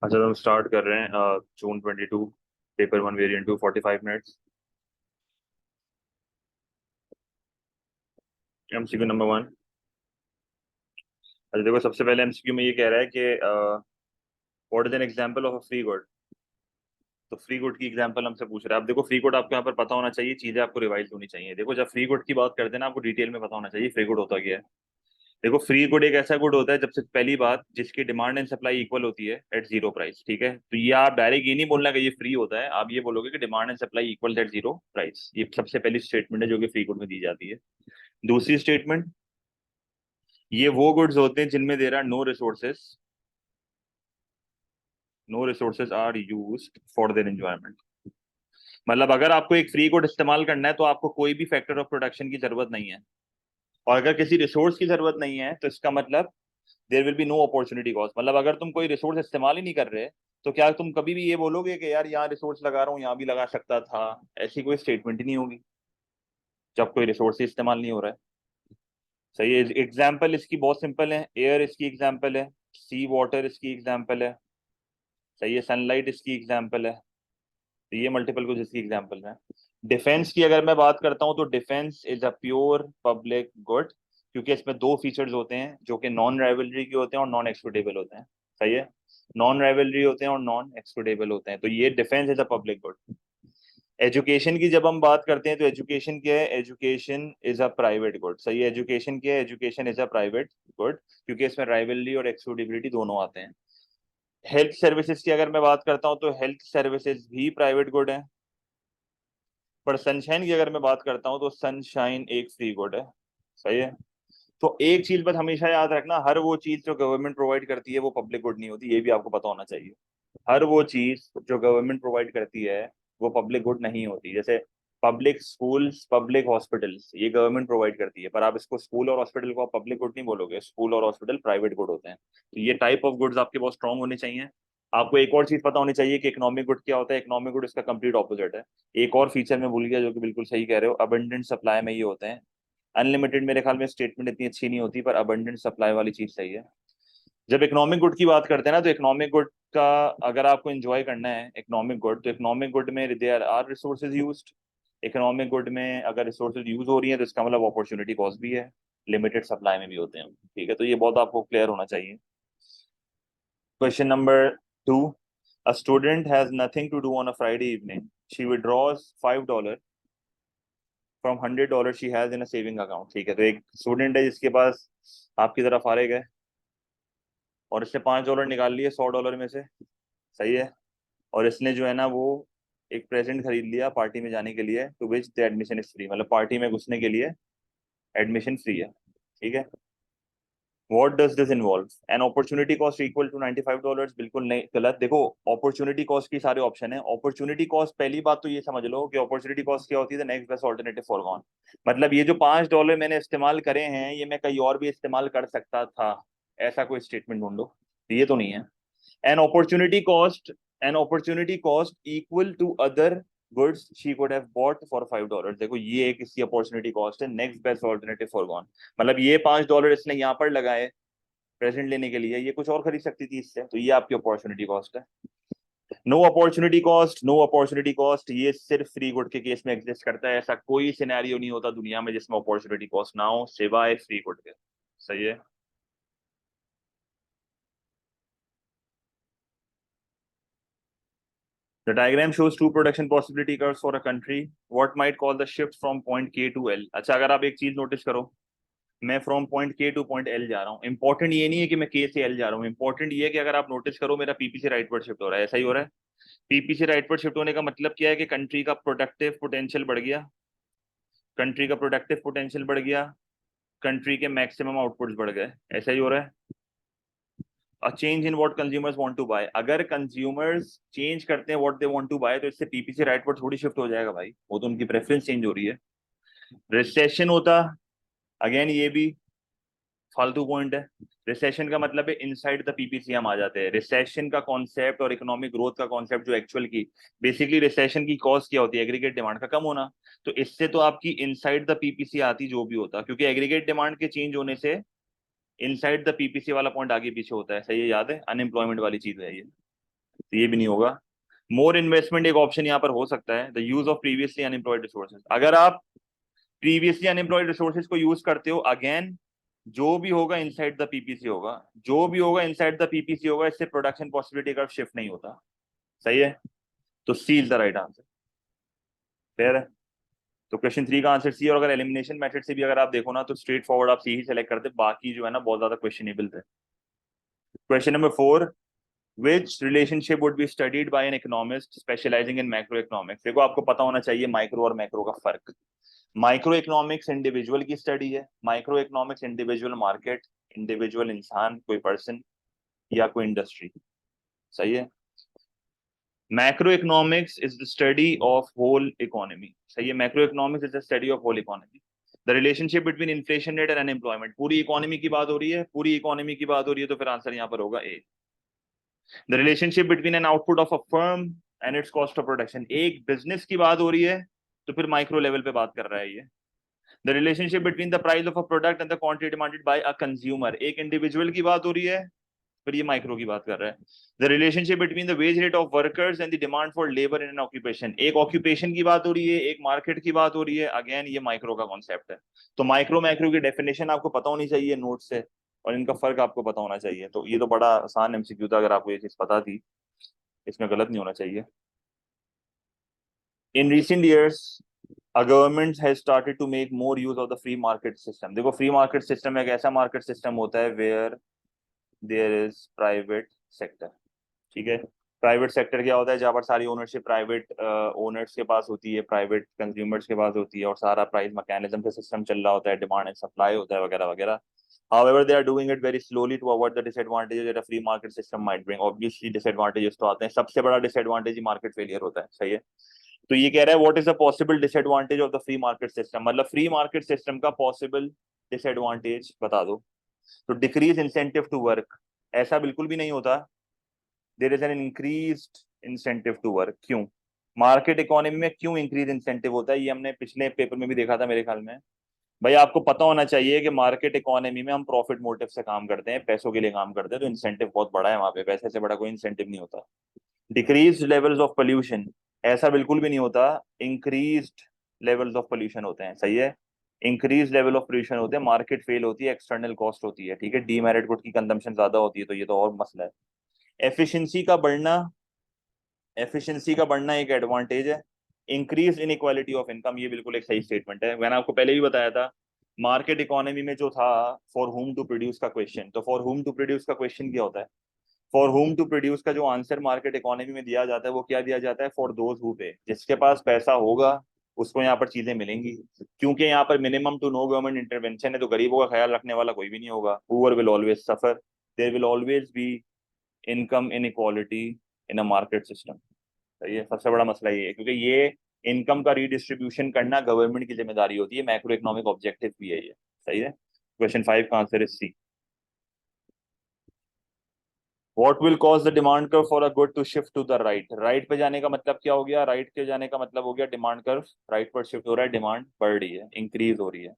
अच्छा, तो हम स्टार्ट कर रहे हैं जून 22, paper 1 variant 2, 45 minutes. MCQ number 1। अच्छा देखो, सबसे पहले MCQ में ये कह रहा है कि what is an example of a free good. तो फ्री गुड की एग्जांपल हमसे पूछ रहा है। अब देखो, फ्री गुड आपको यहाँ पर पता होना चाहिए, चीजें आपको रिवाइज होनी चाहिए। देखो, जब फ्री गुड की बात करते हैं ना, आपको डिटेल में पता होना चाहिए फ्री गुड होता क्या है। देखो, फ्री गुड एक ऐसा गुड होता है, जब से पहली बात, जिसकी डिमांड एंड सप्लाई इक्वल होती है एट जीरो प्राइस। ठीक है, तो ये आप डायरेक्ट ये नहीं बोलना कि ये फ्री होता है, आप ये बोलोगे कि demand and supply equal at zero price. ये सबसे पहली स्टेटमेंट है जो कि फ्री गुड में दी जाती है। दूसरी स्टेटमेंट, ये वो गुड्स होते हैं जिनमें there are no resources are used for their enjoyment. मतलब अगर आपको एक फ्री गुड इस्तेमाल करना है तो आपको कोई भी फैक्टर ऑफ प्रोडक्शन की जरूरत नहीं है, और अगर किसी रिसोर्स की जरूरत नहीं है तो इसका मतलब there will be no opportunity cost. मतलब अगर तुम कोई रिसोर्स इस्तेमाल ही नहीं कर रहे, तो क्या तुम कभी भी ये बोलोगे कि यार यहाँ रिसोर्स लगा रहा हूँ, यहाँ भी लगा सकता था? ऐसी कोई स्टेटमेंट ही नहीं होगी जब कोई रिसोर्स ही इस्तेमाल नहीं हो रहा है। सही है। एग्जाम्पल इसकी बहुत सिंपल है, एयर इसकी एग्जाम्पल है, सी वाटर इसकी एग्जाम्पल है, सही है, सनलाइट इसकी एग्जाम्पल है। तो ये मल्टीपल कुछ इसकी एग्जाम्पल है। डिफेंस की अगर मैं बात करता हूँ तो defence is a pure public good, क्योंकि इसमें दो फीचर्स होते हैं जो कि नॉन राइवलरी के होते हैं और नॉन एक्सक्लूडेबल होते हैं। सही है, नॉन राइवलरी होते हैं और नॉन एक्सक्लूडेबल होते हैं, तो ये defence is a public good. Education की जब हम बात करते हैं तो एजुकेशन क्या है? Education is a private good. सही है, एजुकेशन क्या है? Education is a private good, क्योंकि इसमें राइवलरी और एक्सक्लूडेबिलिटी दोनों आते हैं। हेल्थ सर्विसेज की अगर मैं बात करता हूँ तो हेल्थ सर्विसेज भी प्राइवेट गुड है। पर सनशाइन की अगर मैं बात करता हूँ तो सनशाइन एक फ्री गुड है। सही है। तो एक चीज बस हमेशा याद रखना, हर वो चीज जो गवर्नमेंट प्रोवाइड करती है वो पब्लिक गुड नहीं होती, ये भी आपको पता होना चाहिए। हर वो चीज जो गवर्नमेंट प्रोवाइड करती है वो पब्लिक गुड नहीं होती। जैसे पब्लिक स्कूल्स, पब्लिक हॉस्पिटल्स, ये गवर्नमेंट प्रोवाइड करती है, पर आप इसको स्कूल और हॉस्पिटल को आप पब्लिक गुड नहीं बोलोगे, स्कूल और हॉस्पिटल प्राइवेट गुड होते हैं। तो ये टाइप ऑफ गुड्स आपके बहुत स्ट्रांग होने चाहिए। आपको एक और चीज पता होनी चाहिए कि इकोनॉमिक गुड क्या होता है। इकोनॉमिक गुड इसका कंप्लीट ऑपोजिट है। एक और फीचर मैं भूल गया जो कि बिल्कुल सही कह रहे हो, अबंडेंट सप्लाई में ये होते हैं। अनलिमिटेड मेरे ख्याल में स्टेटमेंट इतनी अच्छी नहीं होती, पर अबंडेंट सप्लाई वाली चीज सही है। जब इकोनॉमिक गुड की बात करते हैं ना, तो इकोनॉमिक गुड का अगर आपको एंजॉय करना है इकोनॉमिक गुड, तो इकोनॉमिक गुड में there are resources used. Economic good में अगर रिसोर्सेज यूज हो रही है तो इसका मतलब अपॉर्चुनिटी कॉस्ट भी है, लिमिटेड सप्लाई में भी होते हैं। ठीक है, तो ये बहुत आपको क्लियर होना चाहिए। Question number 2, a student has nothing to do on a Friday evening. She withdraws $5 from $100 she has in a saving account। ठीक है, तो एक स्टूडेंट है जिसके पास आपकी तरफ फारिग है, और इसने $5 निकाल लिए $100 में से। सही है, और इसने जो है ना वो एक प्रेजेंट खरीद लिया पार्टी में जाने के लिए, to which the admission is free. मतलब पार्टी में घुसने के लिए एडमिशन फ्री है। ठीक है, what does this involve? An opportunity cost equal to $95। बिल्कुल नहीं, गलत। देखो, अपॉर्चुनिटी कॉस्ट की सारे ऑप्शन है। अपॉर्चुनिटी कॉस्ट, पहली बात तो ये समझ लो कि अपॉर्चुनिटी कॉस्ट क्या होती है? The next best alternative foregone. मतलब ये जो $5 मैंने इस्तेमाल करे हैं, ये मैं कहीं और भी इस्तेमाल कर सकता था, ऐसा कोई स्टेटमेंट ढूंढो। तो ये तो नहीं है। an opportunity cost an opportunity cost equal to other goods she could have bought for $5। देखो, ये एक इसकी अपॉर्चुनिटी कॉस्ट है, next best alternative for gone. मतलब ये $5 इसने यहाँ पर लगाए प्रेजेंट लेने के लिए, ये कुछ और खरीद सकती थी इससे, तो ये आपकी अपॉर्चुनिटी कॉस्ट है। No opportunity cost, no opportunity cost ये सिर्फ फ्री गुड के केस में एग्जिस्ट करता है। ऐसा कोई सिनेरियो नहीं होता दुनिया में जिसमें अपॉर्चुनिटी कॉस्ट ना हो, सिवाय फ्री गुड के। सही है। The diagram shows two production possibility curves for a country. What might cause the shift from point K to L? अच्छा, अगर आप एक चीज नोटिस करो, मैं from point K two point L जा रहा हूँ। इंपॉर्टेंट ये नहीं है कि मैं K से L जा रहा हूँ, इंपॉर्टेंट ये है कि अगर आप नोटिस करो मेरा पीपी से राइट वर्ड शिफ्ट हो रहा है। ऐसा ही हो रहा है। पीपी से राइट वर्ड शिफ्ट होने का मतलब क्या है? कि कंट्री का प्रोडक्टिव पोटेंशियल बढ़ गया, कंट्री का प्रोडक्टिव पोटेंशियल बढ़ गया, कंट्री के मैक्सिमम आउटपुट्स बढ़ गए। ऐसा ही हो रहा है। A change in what consumers want to buy, अगर कंज्यूमर्स चेंज करते हैं what they want to buy, तो इससे पीपी से राइट वर्ड थोड़ी शिफ्ट हो जाएगा भाई, वो तो उनकी प्रेफरेंस चेंज हो रही है। रिसेशन होता, अगेन ये भी फालतू पॉइंट है। रिसेशन का मतलब है इनसाइड द पीपीसी हम आ जाते हैं। रिसेशन का कॉन्सेप्ट और इकोनॉमिक ग्रोथ का कॉन्सेप्ट जो एक्चुअल की, बेसिकली रिसेशन की कॉज क्या होती है? एग्रीगेट डिमांड का कम होना। तो इससे तो आपकी इनसाइड द पीपीसी आती जो भी होता, क्योंकि एग्रीगेट डिमांड के चेंज होने से इनसाइड द पीपीसी वाला पॉइंट आगे पीछे होता है। सही है, याद है, अनएम्प्लॉयमेंट वाली चीज है ये। तो ये भी नहीं होगा। मोर इन्वेस्टमेंट एक ऑप्शन यहाँ पर हो सकता है, the use of previously unemployed resources. अगर आप प्रीवियसली अनएम्प्लॉयड रिसोर्सेज को यूज करते हो, अगेन जो भी होगा इनसाइड द पीपीसी होगा, जो भी होगा इनसाइड द पीपीसी होगा, इससे प्रोडक्शन पॉसिबिलिटी का शिफ्ट नहीं होता। सही है, तो C is the right answer. Clear है? तो क्वेश्चन 3 का आंसर सी। और अगर एलिमिनेशन मेथड से भी अगर आप देखो ना, तो स्ट्रेट फॉरवर्ड आप सी ही सेलेक्ट करते, बाकी जो है ना बहुत ज्यादा क्वेश्चनेबल थे। Question number 4, which relationship would be studied by an economist specializing in macroeconomics? देखो आपको पता होना चाहिए माइक्रो और मैक्रो का फर्क। माइक्रो इकोनॉमिक्स इंडिविजुअल की स्टडी है, micro economics individual market, individual इंसान, कोई पर्सन या कोई इंडस्ट्री। सही है। Macro economics is the study of whole economy. सही है, macro economics is the study of whole economy. The relationship between inflation rate and unemployment, पूरी इकोनॉमी की बात हो रही है, पूरी इकोनॉमी की बात हो रही है, तो फिर आंसर यहाँ पर होगा A. The relationship between an output of a firm and its cost of production, एक बिजनेस की बात हो रही है, तो फिर माइक्रो लेवल पे बात कर रहा है ये। The relationship between the price of a product and the quantity demanded by a consumer, एक इंडिविजुअल की बात हो रही है, फिर ये माइक्रो की बात कर रहा है। The relationship between the wage rate of workers and the demand for labour in an occupation, एक ऑक्यूपेशन की बात हो रही है, एक मार्केट की बात हो रही है, अगेन ये माइक्रो का कॉन्सेप्ट है। तो माइक्रो मैक्रो की डेफिनेशन आपको पता होनी चाहिए नोट से, और इनका फर्क आपको पता होना चाहिए। तो ये तो बड़ा आसान एमसीक्यू था, अगर आपको ये चीज पता थी, इसमें गलत नहीं होना चाहिए। In recent years a government has started to make more use of the free market system। देखो फ्री मार्केट सिस्टम एक ऐसा मार्केट सिस्टम होता है where there is private sector. ठीक है, प्राइवेट सेक्टर क्या होता है? जहाँ पर सारी ओनरशिप प्राइवेट ओनर्स के पास होती है, प्राइवेट कंज्यूमर्स के पास होती है, और सारा प्राइस मैकेनिज्म का सिस्टम चल रहा होता है, डिमांड एंड सप्लाई होता है वगैरह वगैरह। However, they are doing it very slowly to avoid the disadvantages that a free market system might bring। Obviously, disadvantages तो आते हैं, सबसे बड़ा disadvantage ही मार्केट फेलियर होता है। सही है। तो ये कह रहा है what is the possible disadvantage of the free market system, मतलब फ्री मार्केट सिस्टम का पॉसिबल डिसएडवांटेज बता दो। तो डिक्रीज इंसेंटिव टू वर्क, ऐसा बिल्कुल भी नहीं होता। There is an increased incentive to work. क्यों? मार्केट इकोनॉमी में क्यों इंक्रीज इंसेंटिव होता है? ये हमने पिछले पेपर में भी देखा था मेरे ख्याल में। भाई आपको पता होना चाहिए कि मार्केट इकोनॉमी में हम प्रॉफिट मोटिव से काम करते हैं, पैसों के लिए काम करते हैं, तो इंसेंटिव बहुत बड़ा है वहां पे, पैसे से बड़ा कोई इंसेंटिव नहीं होता। डिक्रीज लेवल्स ऑफ पोल्यूशन, ऐसा बिल्कुल भी नहीं होता, इंक्रीज्ड लेवल्स ऑफ पोल्यूशन होते हैं। सही है, इंक्रीज लेवल ऑफ पोल्यूशन होते हैं, मार्केट फेल होती है, एक्सटर्नल कॉस्ट होती है। ठीक है, डीमेरिट गुड की कंजम्पशन ज्यादा होती है, तो ये तो और मसला है। एफिशिएंसी का बढ़ना, एफिशिएंसी का बढ़ना एक एडवांटेज है। इंक्रीज इनइक्वालिटी ऑफ इनकम, ये बिल्कुल एक सही स्टेटमेंट है। मैंने आपको पहले भी बताया था मार्केट इकोनॉमी में जो था फॉर हुम टू प्रोड्यूस का क्वेश्चन, तो फॉर हुम टू प्रोड्यूस का क्वेश्चन क्या होता है? फॉर होम टू प्रोड्यूस का जो आंसर मार्केट इकोनॉमी में दिया जाता है वो क्या दिया जाता है? फॉर दोज हु पे, जिसके पास पैसा होगा उसको यहाँ पर चीजें मिलेंगी। क्योंकि यहाँ पर minimum to no government intervention है, तो गरीबों का ख्याल रखने वाला कोई भी नहीं होगा। Poor will always suffer, there will always be income inequality in a market system. ये सबसे बड़ा मसला ये है, क्योंकि ये इनकम का रीडिस्ट्रीब्यूशन करना गवर्नमेंट की जिम्मेदारी होती है, मैक्रो इकोनॉमिक ऑब्जेक्टिव भी है ये। सही है, क्वेश्चन 5 का answer is C. What will cause the demand curve for a good to shift to the right? Right पे जाने का मतलब क्या हो गया? राइट के जाने का मतलब हो गया डिमांड कर्व राइट पर शिफ्ट हो रहा है, डिमांड बढ़ रही है, इंक्रीज हो रही है।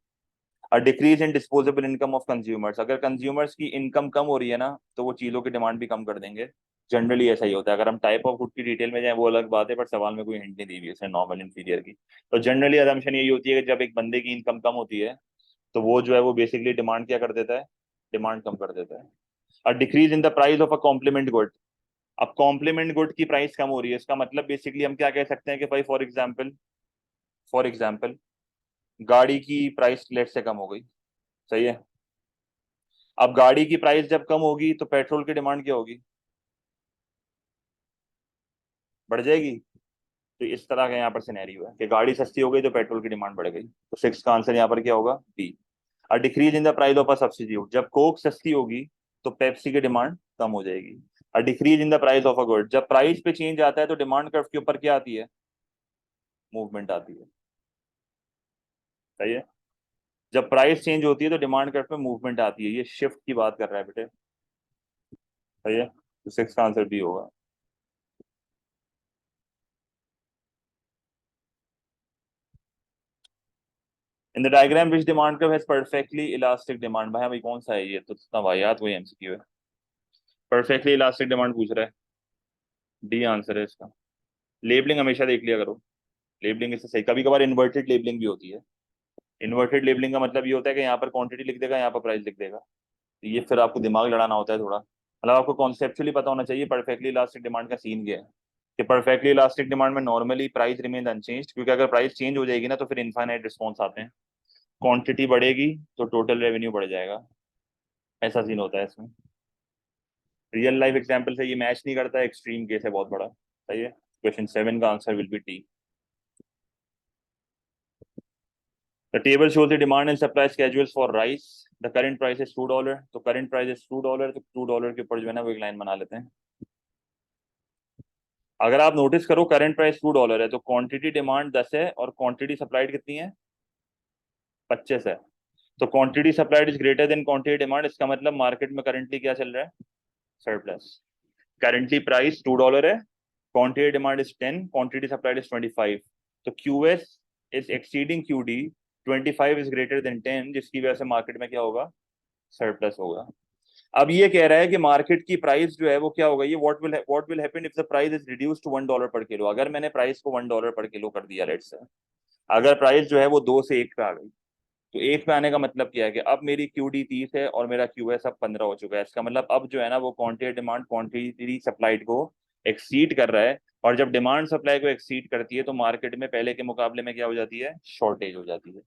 A decrease in disposable income of consumers, अगर कंज्यूमर्स की इनकम कम हो रही है ना, तो वो चीजों की डिमांड भी कम कर देंगे। जनरली ऐसा ही होता है। अगर हम टाइप ऑफ गुड की डिटेल में जाए वो अलग बात है, पर सवाल में कोई हिंट नहीं दी हुई है नॉर्मल इंफीरियर की। तो जनरली अजम्पशन यही होती है कि जब एक बंदे की इनकम कम होती है, तो वो जो है वो बेसिकली डिमांड क्या कर देता है? डिमांड कम कर देता है। A decrease in the price of a compliment good, अब कॉम्प्लीमेंट गुड की प्राइस कम हो रही है, इसका मतलब बेसिकली हम क्या कह सकते हैं कि भाई फॉर एग्जाम्पल गाड़ी की प्राइस लेट से कम हो गई। सही है, अब गाड़ी की प्राइस जब कम होगी तो पेट्रोल की डिमांड क्या होगी? बढ़ जाएगी। तो इस तरह का यहाँ पर सिनेरियो है कि गाड़ी सस्ती हो गई तो पेट्रोल की डिमांड बढ़ गई। तो 6 का आंसर यहाँ पर क्या होगा? B. A decrease in the price of a substitute, जब कोक सस्ती होगी तो पेप्सी की डिमांड कम हो जाएगी। A decrease in the price of a good, जब प्राइस पे चेंज आता है तो डिमांड कर्व के ऊपर क्या आती है? मूवमेंट आती है। सही है, जब प्राइस चेंज होती है तो डिमांड कर्व पे मूवमेंट आती है, ये शिफ्ट की बात कर रहा है बेटे। सही है, तो 6 का आंसर बी होगा। In the diagram which demand curve has perfectly elastic demand, भाई कौन सा है ये? तो इतना वाहियात वही एमसीक्यू है। परफेक्टली इलास्टिक डिमांड पूछ रहा है। डी आंसर है इसका। लेबलिंग हमेशा देख लिया करो, लेबलिंग इससे सही। कभी कभार इन्वर्टेड लेबलिंग भी होती है। इन्वर्टेड लेबलिंग का मतलब ये होता है कि यहाँ पर क्वांटिटी लिख देगा, यहाँ पर प्राइस लिख देगा। तो ये फिर आपको दिमाग लड़ाना होता है थोड़ा, मतलब आपको कॉन्सेप्चुअली पता होना चाहिए परफेक्टली इलास्टिक डिमांड का सीन क्या है। कि परफेक्टली इलास्टिक डिमांड में नॉर्मली प्राइस रिमेन अनचेंज, क्योंकि अगर प्राइस चेंज हो जाएगी ना तो फिर इनफाइनाइट रिस्पॉन्स आते हैं। क्वांटिटी बढ़ेगी तो टोटल रेवेन्यू बढ़ जाएगा, ऐसा सीन होता है इसमें। रियल लाइफ एग्जांपल से ये मैच नहीं करता है, एक्सट्रीम केस है बहुत बड़ा। सही है, क्वेश्चन 7 का answer will B T. The table shows the demand and supply schedules for rice. The current price is $2, तो current price is $2, तो $2 के ऊपर जो है ना वो एक लाइन बना लेते हैं। अगर आप नोटिस करो करंट प्राइस $2 है, तो क्वांटिटी डिमांड 10 है और क्वांटिटी सप्लाइड कितनी है, 25 है। तो quantity supplied is greater then quantity demand, इसका मतलब मार्केट में करंटली क्या चल रहा है, सरप्लस। करंटली प्राइस $2 है, quantity demand is 10, quantity supplied is 25। तो QS is exceeding QD, 25 is greater then 10, जिसकी वजह से मार्केट में क्या होगा, सरप्लस होगा। अब ये कह रहा है कि मार्केट की प्राइस जो है वो क्या होगा, ये what will happen if the price is reduced to $1 per kilo. अगर मैंने प्राइस को $1 पर किलो कर दिया लेट्स से, अगर प्राइस जो है वो 2 से 1 पे आ गई, तो 1 पे आने का मतलब क्या है कि अब मेरी क्यूडी 30 है और मेरा क्यूएस अब 15 हो चुका है। इसका मतलब अब जो है ना वो क्वांटिटी डिमांड क्वांटिटी सप्लाइड को एक्सीड कर रहा है। और जब डिमांड सप्लाई को एक्सीड करती है तो मार्केट में पहले के मुकाबले में क्या हो जाती है, शॉर्टेज हो जाती है।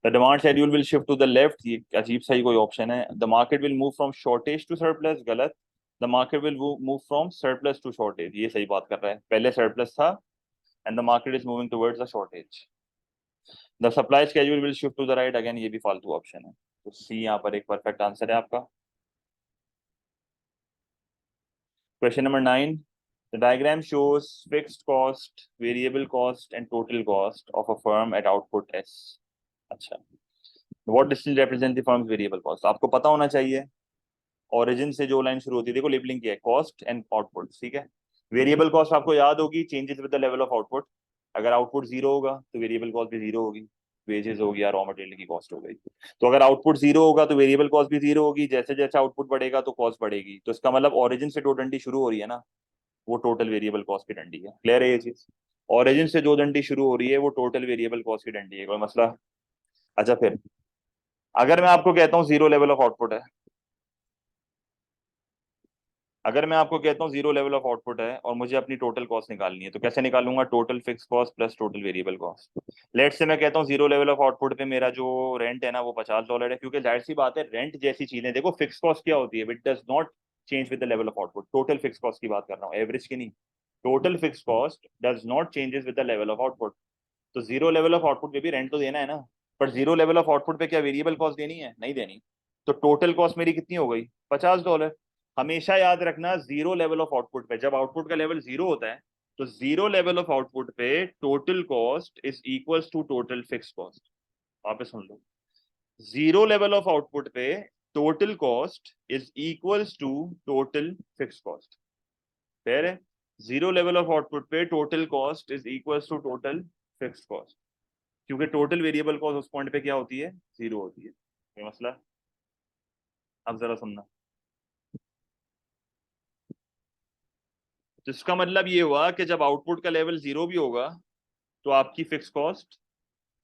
The demand schedule will shift to the left, ये अजीब सा ही कोई ऑप्शन है। The market will move from shortage to surplus, गलत। The market will move from surplus to shortage, ये सही बात कर रहा है, पहले सरप्लस था and the market is moving towards the shortage. The supply schedule will shift to the right, again ये भी फालतू ऑप्शन है। तो सी यहाँ पर एक परफेक्ट आंसर है आपका। Question number 9, the diagram shows fixed cost, variable cost and total cost of a firm at output S. अच्छा, what distance represent the firm's variable cost, आपको पता होना चाहिए। ओरिजिन से जो लाइन शुरू होती है, देखो लेबलिंग किया है कॉस्ट एंड आउटपुट, ठीक है। वेरिएबल कॉस्ट आपको याद होगी, changes with the level of output. अगर आउटपुट जीरो होगा तो वेरिएबल कॉस्ट भी जीरो होगी, वेजेस हो गया, रॉ मटेरियल की कॉस्ट हो गई। तो अगर आउटपुट जीरो होगा तो वेरिएबल कॉस्ट भी जीरो होगी, जैसे जैसे आउटपुट बढ़ेगा तो कॉस्ट बढ़ेगी। तो इसका मतलब ओरिजिन से जो डंडी शुरू हो रही है ना, वो टोटल वेरिएबल कॉस्ट की डंडी है। क्लियर है ये चीज, ओरिजिन से जो डंडी शुरू हो रही है वो टोटल वेरिएबल कॉस्ट की डंडी है, कोई मसला। अच्छा फिर अगर मैं आपको कहता हूँ जीरो लेवल ऑफ आउटपुट है, अगर मैं आपको कहता हूँ जीरो लेवल ऑफ आउटपुट है और मुझे अपनी टोटल कॉस्ट निकालनी है, तो कैसे निकालूंगा, total fix cost plus total variable cost. Let say मैं कहता हूँ जीरो लेवल ऑफ आउटपुट पे मेरा जो रेंट है ना वो $50 है, क्योंकि जाहिर सी बात है रेंट जैसी चीजें, देखो फिक्स कॉस्ट क्या होती है, it does not change with the level of output. Total fix cost की बात कर रहा हूँ, एवरेज की नहीं। Total fix cost does not changes with the level of output. तो जीरो लेवल ऑफ आउटपुट पे भी रेंट तो देना है ना, पर जीरो लेवल ऑफ आउटपुट पे क्या वेरिएबल कॉस्ट देनी है, नहीं देनी। तो टोटल कॉस्ट मेरी कितनी हो गई, $50। हमेशा याद रखना जीरो लेवल ऑफ आउटपुट पे, जब आउटपुट का लेवल जीरो होता है तो जीरो लेवल ऑफ आउटपुट पे total cost is equals to total fix cost. वापस सुन लो, जीरो लेवल ऑफ आउटपुट पे total cost is equals to total fix cost. Fair है, जीरो लेवल ऑफ आउटपुट पे total cost is equals to total fix cost, क्योंकि total variable cost उस point पे क्या होती है, जीरो होती है। ये मसला, अब जरा सुनना। तो इसका मतलब ये हुआ कि जब आउटपुट का लेवल जीरो भी होगा तो आपकी फिक्स कॉस्ट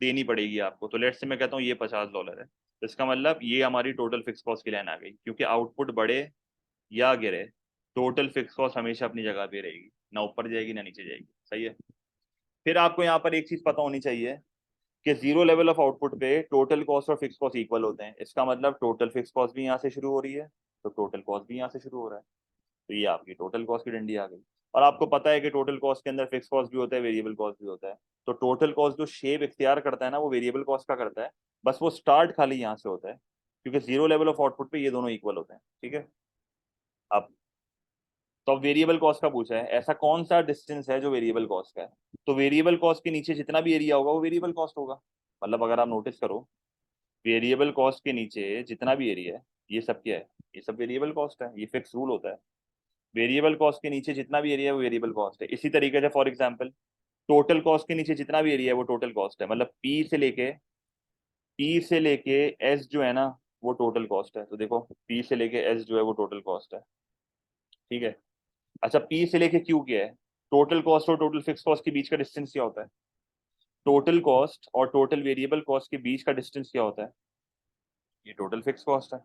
देनी पड़ेगी आपको। तो लेट से मैं कहता हूँ ये $50 है, तो इसका मतलब ये हमारी टोटल फिक्स कॉस्ट की लाइन आ गई, क्योंकि आउटपुट बढ़े या गिरे टोटल फिक्स कॉस्ट हमेशा अपनी जगह पे रहेगी, ना ऊपर जाएगी ना नीचे जाएगी। सही है। फिर आपको यहाँ पर एक चीज पता होनी चाहिए कि जीरो लेवल ऑफ आउटपुट पे टोटल कॉस्ट और फिक्स कॉस्ट इक्वल होते हैं। इसका मतलब टोटल फिक्स कॉस्ट भी यहाँ से शुरू हो रही है तो टोटल कॉस्ट भी यहाँ से शुरू हो रहा है। तो ये आपकी टोटल कॉस्ट की डंडी आ गई। और आपको पता है कि टोटल कॉस्ट के अंदर फिक्स कॉस्ट भी होता है, वेरिएबल कॉस्ट भी होता है। तो टोटल कॉस्ट जो शेप इख्तियार करता है ना वो वेरिएबल कॉस्ट का करता है, बस वो स्टार्ट खाली यहाँ से होता है, क्योंकि जीरो लेवल ऑफ आउटपुट पे ये दोनों इक्वल होते हैं। ठीक है। अब तो अब वेरिएबल कॉस्ट का पूछा है, ऐसा कौन सा डिस्टेंस है जो वेरिएबल कॉस्ट का है। तो वेरिएबल कॉस्ट के नीचे जितना भी एरिया होगा वो वेरिएबल कॉस्ट होगा। मतलब अगर आप नोटिस करो, वेरिएबल कॉस्ट के नीचे जितना भी एरिया है ये सब क्या है, ये सब वेरिएबल कॉस्ट है, ये फिक्स रूल होता है। वेरिएबल कॉस्ट के नीचे जितना भी एरिया है वो वेरिएबल कॉस्ट है। इसी तरीके से फॉर एग्जांपल टोटल कॉस्ट के नीचे जितना भी एरिया है वो टोटल कॉस्ट है, मतलब पी से लेके एस जो है ना वो टोटल कॉस्ट है। तो देखो पी से लेके एस जो है वो टोटल कॉस्ट है। ठीक है। अच्छा, पी से लेके क्यू क्या है? टोटल कॉस्ट और टोटल फिक्स कॉस्ट के बीच का डिस्टेंस क्या होता है? टोटल कॉस्ट और टोटल वेरिएबल कॉस्ट के बीच का डिस्टेंस क्या होता है? ये टोटल फिक्स कॉस्ट है।